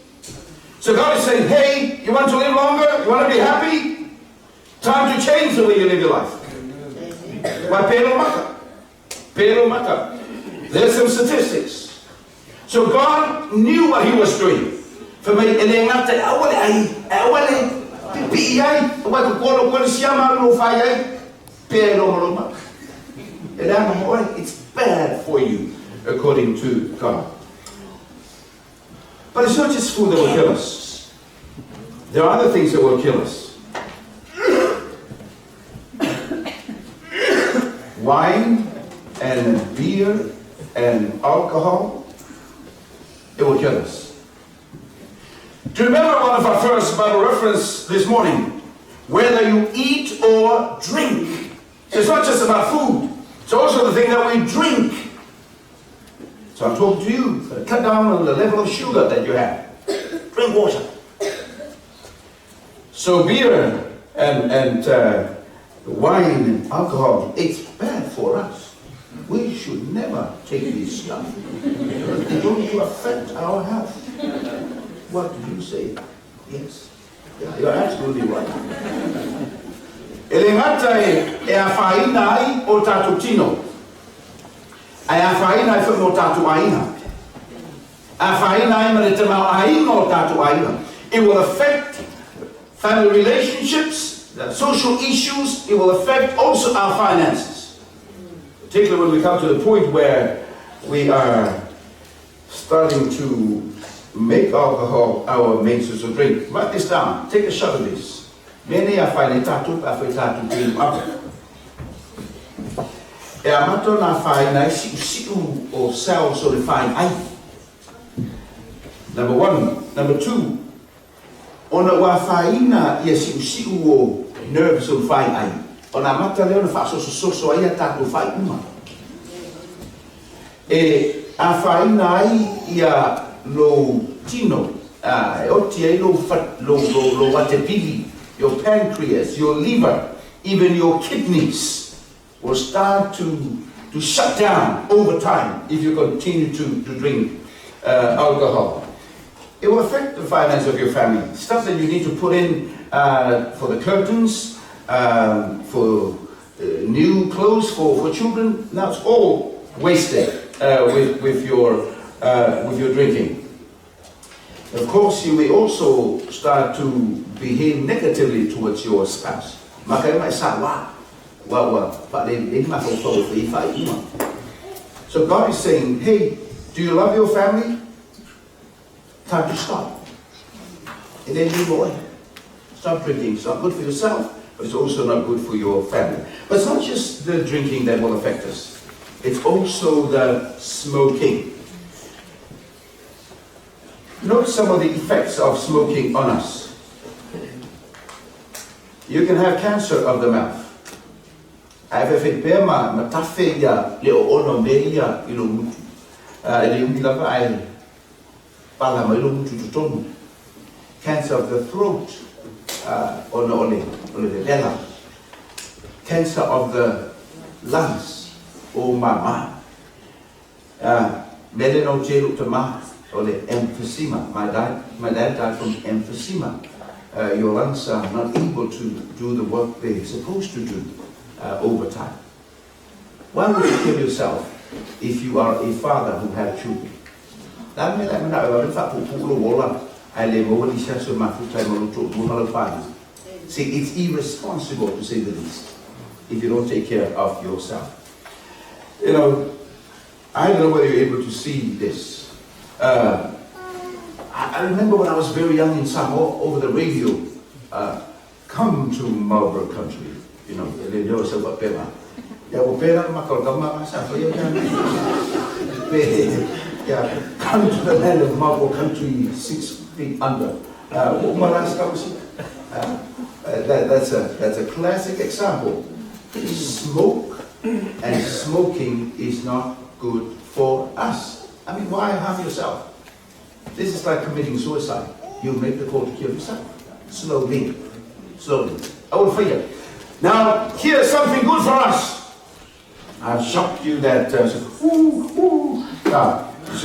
Speaker 2: So God is saying, hey, you want to live longer? You want to be happy? Time to change the way you live your life. There's some statistics. So God knew what he was doing. For me, it's bad for you, according to God. But it's not just food that will kill us. There are other things that will kill us. Wine and beer and alcohol, it will kill us. Do you remember one of our first Bible reference this morning? Whether you eat or drink. So it's not just about food. It's also the thing that we drink. So I'm talking to you. Cut down on the level of sugar that you have. Drink water. So beer and wine and alcohol, it's bad for us. We should never take this stuff. It's going to affect our health. What do you say? Yes. Yeah, you're absolutely right. Elengata e a whaina ai o tātou tino. Ai a whaina ai whakno tātou aina. A whaina ai mare te mau aina o tātou aina. It will affect family relationships, social issues. It will affect also our finances. Particularly when we come to the point where we are starting to make alcohol our main source of drink. Write this down. Take a shot of this. Many are finding tattoo after tattoo cream up. E a mato na whai nai siu o cells o refine ai. Number one. Number two. Ona wa whaina ia siu o nerves o refine ai. Ona mata leo na wha so ai a tattoo whai uma. E a whaina ai ia lo tino. E oti ai lo watepili. Your pancreas, your liver, even your kidneys will start to shut down over time if you continue to drink alcohol. It will affect the finance of your family. Stuff that you need to put in for the curtains, for new clothes for children. Now it's all wasted with your drinking. Of course, you may also start to behave negatively towards your spouse. So God is saying, hey, do you love your family? Time to stop. And then you go ahead. Stop drinking. It's not good for yourself, but it's also not good for your family. But it's not just the drinking that will affect us. It's also the smoking. Note some of the effects of smoking on us. You can have cancer of the mouth. Cancer of the throat, cancer of the lungs, emphysema. My dad died from emphysema. Your lungs are not able to do the work they're supposed to do over time. Why would you kill yourself if you are a father who has children? See, it's irresponsible to say the least if you don't take care of yourself. You know, I don't know whether you're able to see this. I remember when I was very young in Samoa, over the radio, come to Marlborough country, you know, come to the land of Marlborough country 6 feet under. That's a classic example. Smoke and smoking is not good for us. I mean, why harm yourself? This is like committing suicide. You make the call to kill yourself. Slowly. Slowly. I will fail. Now, here's something good for us. I've shocked you that. So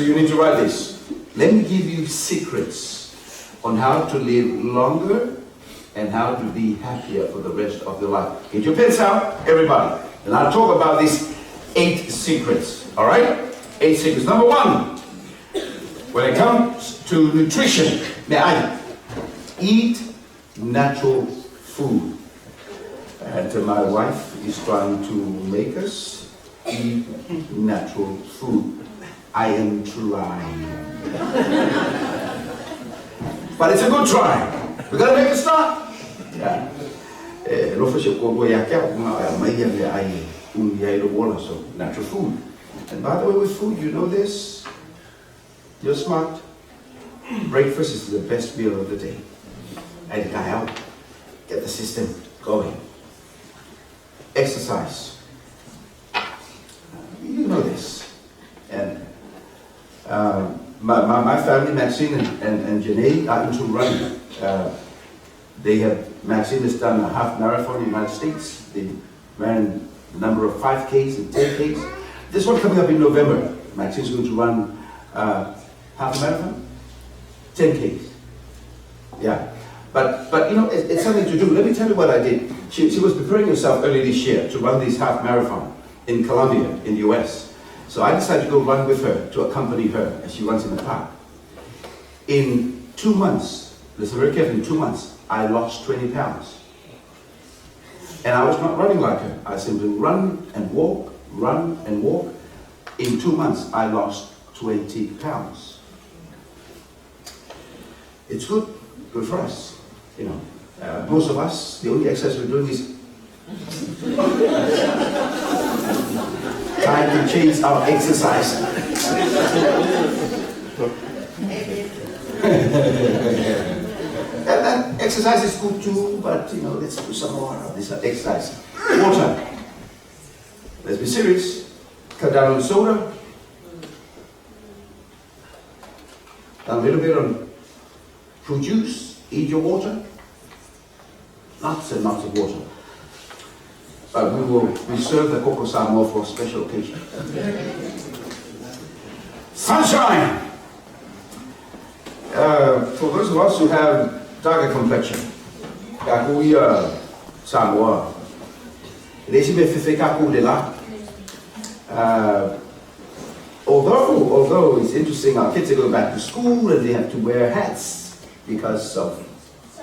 Speaker 2: you need to write this. Let me give you secrets on how to live longer and how to be happier for the rest of your life. Get your pens out, everybody. And I'll talk about these 8 secrets. All right? 8 secrets. Number 1. When it comes to nutrition, eat natural food. And my wife is trying to make us eat natural food. I am trying. But it's a good try. We gotta make a start. Yeah. Natural food. And by the way, with food, you know this. You're smart. Breakfast is the best meal of the day. And get out, get the system going. Exercise. You know this. And my family, Maxine and Janae, are into running. Maxine has done a half marathon in the United States. They ran a number of 5Ks and 10Ks. This one coming up in November. Maxine's going to run half marathon, 10Ks. Yeah. But you know, it's something to do. Let me tell you what I did. She was preparing herself early this year to run this half marathon in Columbia, in the US. So I decided to go run with her, to accompany her as she runs in the park. In 2 months, listen very carefully, in 2 months, I lost 20 pounds. And I was not running like her. I simply run and walk, run and walk. In 2 months, I lost 20 pounds. It's good for us, you know. Most of us, the only exercise we're doing is trying to change our exercise. And exercise is good too, but you know, let's do some more of this exercise. Water. Let's be serious. Cut down on soda. A little bit on fruit juice. Eat your water. Lots and lots of water. But we will reserve the cocoa samo for a special occasion. Sunshine! For those of us who have darker complexion, kakuya Samoa, resi be fefe kaku de la, o although it's interesting, our kids are going back to school and they have to wear hats because of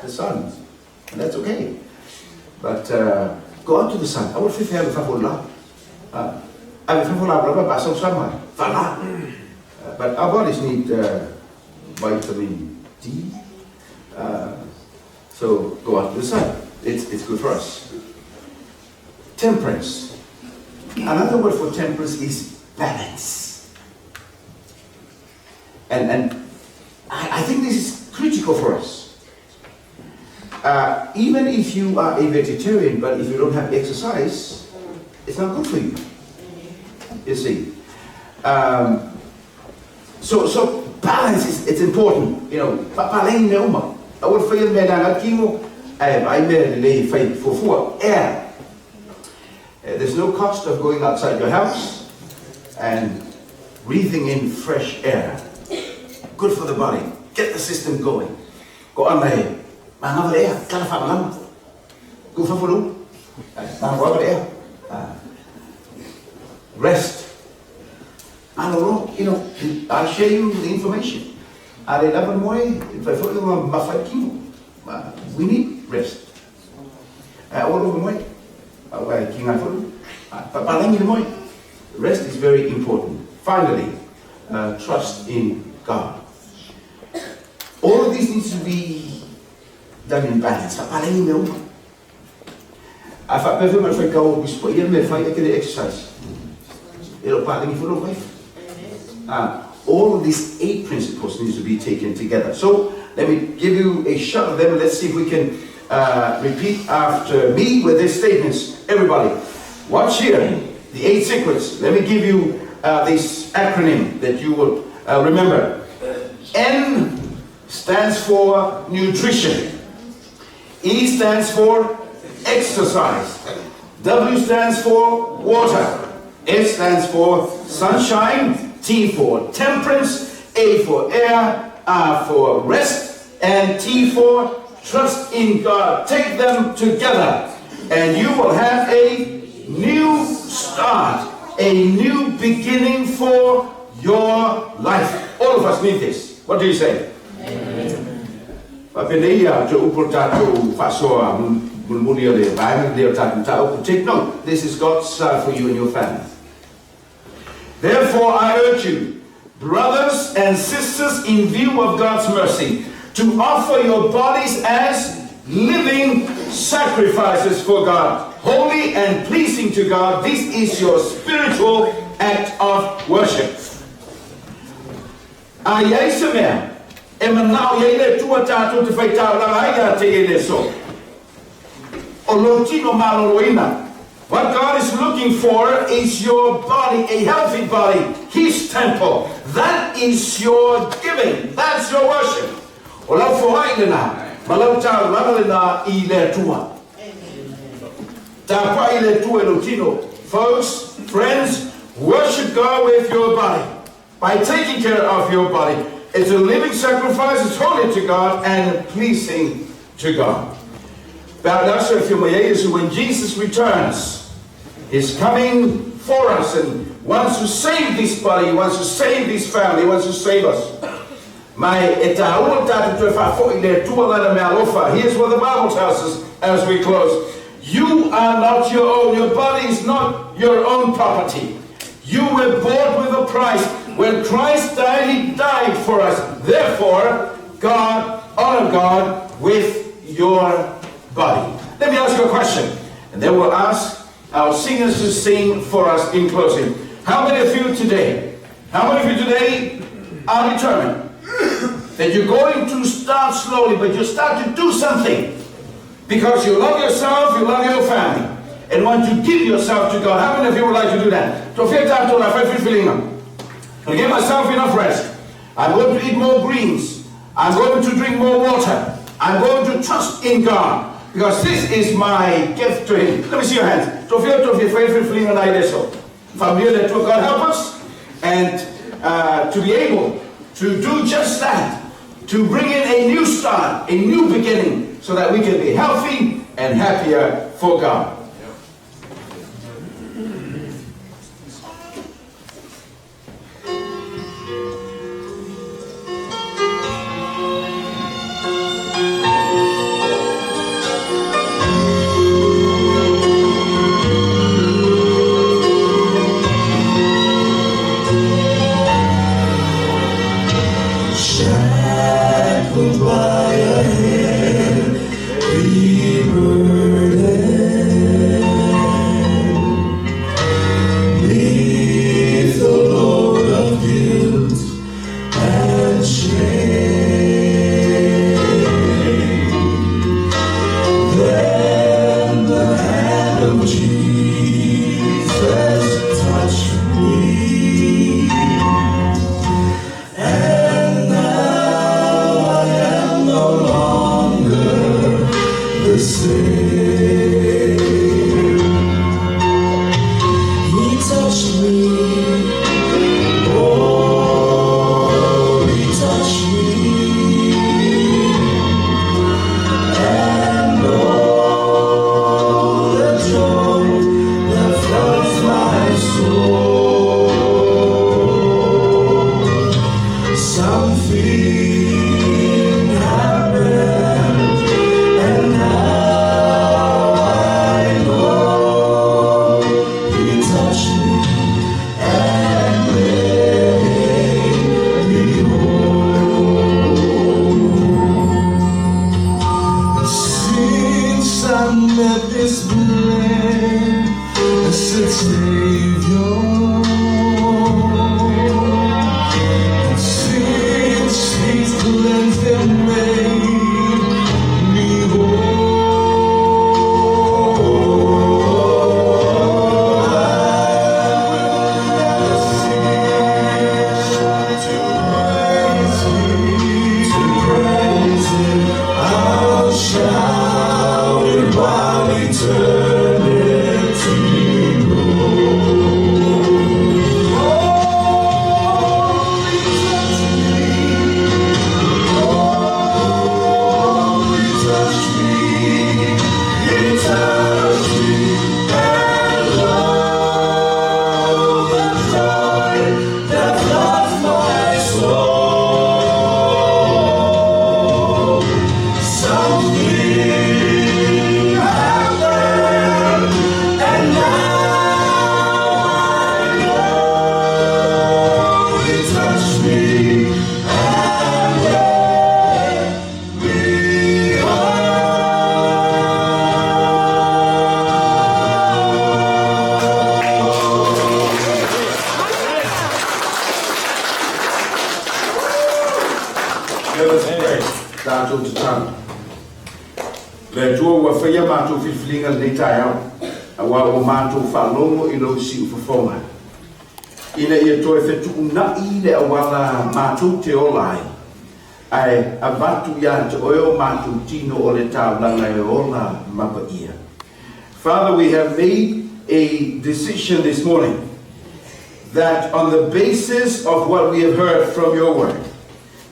Speaker 2: the sun, and that's okay. But go out to the sun. I would feel fair if I would love. But our bodies need vitamin D. So go out to the sun. It's good for us. Temperance. Another word for temperance is balance. And I think this is critical for us. Even if you are a vegetarian, but if you don't have exercise, it's not good for you. You see. So balance is important. You know, balance neuma. I would feel me that chemo. I made for air. There's no cost of going outside your house and breathing in fresh air. Good for the body. Get the system going. Go on my air. Go for air. Rest. I don't know, you know, I'll share you the information. We need rest. Rest is very important. Finally, trust in God. All of this needs to be done in balance. Exercise. All of these 8 principles need to be taken together. So let me give you a shot of them. Let's see if we can repeat after me with these statements. Everybody, watch here. The 8 secrets. Let me give you this acronym that you will remember. N stands for nutrition. E stands for exercise. W stands for water. S stands for sunshine. T for temperance. A for air. R for rest. And T for trust in God. Take them together and you will have a new start, a new beginning for your life. All of us need this. What do you say? Amen. Take note. This is God's start for you and your family. Therefore, I urge you, brothers and sisters, in view of God's mercy, to offer your bodies as living sacrifices for God, holy and pleasing to God. This is your spiritual act of worship. What God is looking for is your body, a healthy body, His temple. That is your giving. That's your worship. Folks, friends, worship God with your body by taking care of your body. It's a living sacrifice, it's holy to God and pleasing to God. When Jesus returns, He's coming for us and wants to save this body, wants to save this family, wants to save us. Here's what the Bible tells us as we close. You are not your own. Your body is not your own property. You were bought with a price. When Christ died, He died for us. Therefore, honor God with your body. Let me ask you a question. And then we'll ask our singers to sing for us in closing. How many of you today are determined that you're going to start slowly, but you start to do something because you love yourself, you love your family, and want to give yourself to God? How many of you would like to do that? To give myself enough rest. I'm going to eat more greens. I'm going to drink more water. I'm going to trust in God because this is my gift to Him. Let me see your hands. God help us and to be able to do just that, to bring in a new start, a new beginning, so that we can be healthy and happier for God. Ina ia toe fetu na ile awala matu te olai ai abatu ya te oyo matu tino o le taulanga e ola mapa ia. Father, we have made a decision this morning that on the basis of what we have heard from your word,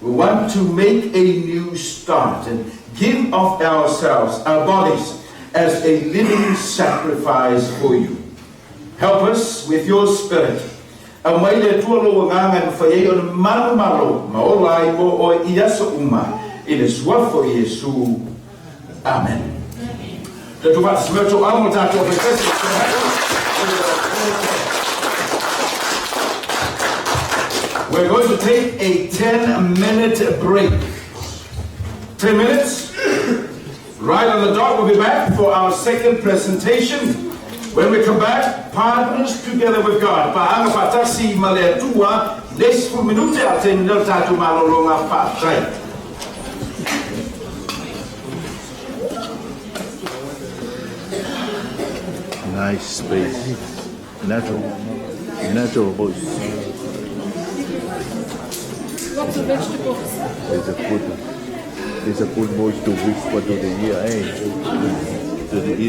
Speaker 2: we want to make a new start and give of ourselves, our bodies, as a living sacrifice for you. Help us with your spirit. Au mai le tua loa nganga whai o le maru maro, ma o lai mo o iaso uma, i le suafo Iesu. Amen. Te tu vats merto amo tato We're going to take a 10-minute break. 10 minutes? Right on the dot, we'll be back for our second presentation. When we come back, partners together with God. Paanga patasi male tua, les fu minute atendel tatu malolonga patrai.
Speaker 1: Nice space. Natural voice.
Speaker 3: Lots of vegetables.
Speaker 1: It's a good voice to whisper to the ear, eh? To the ear.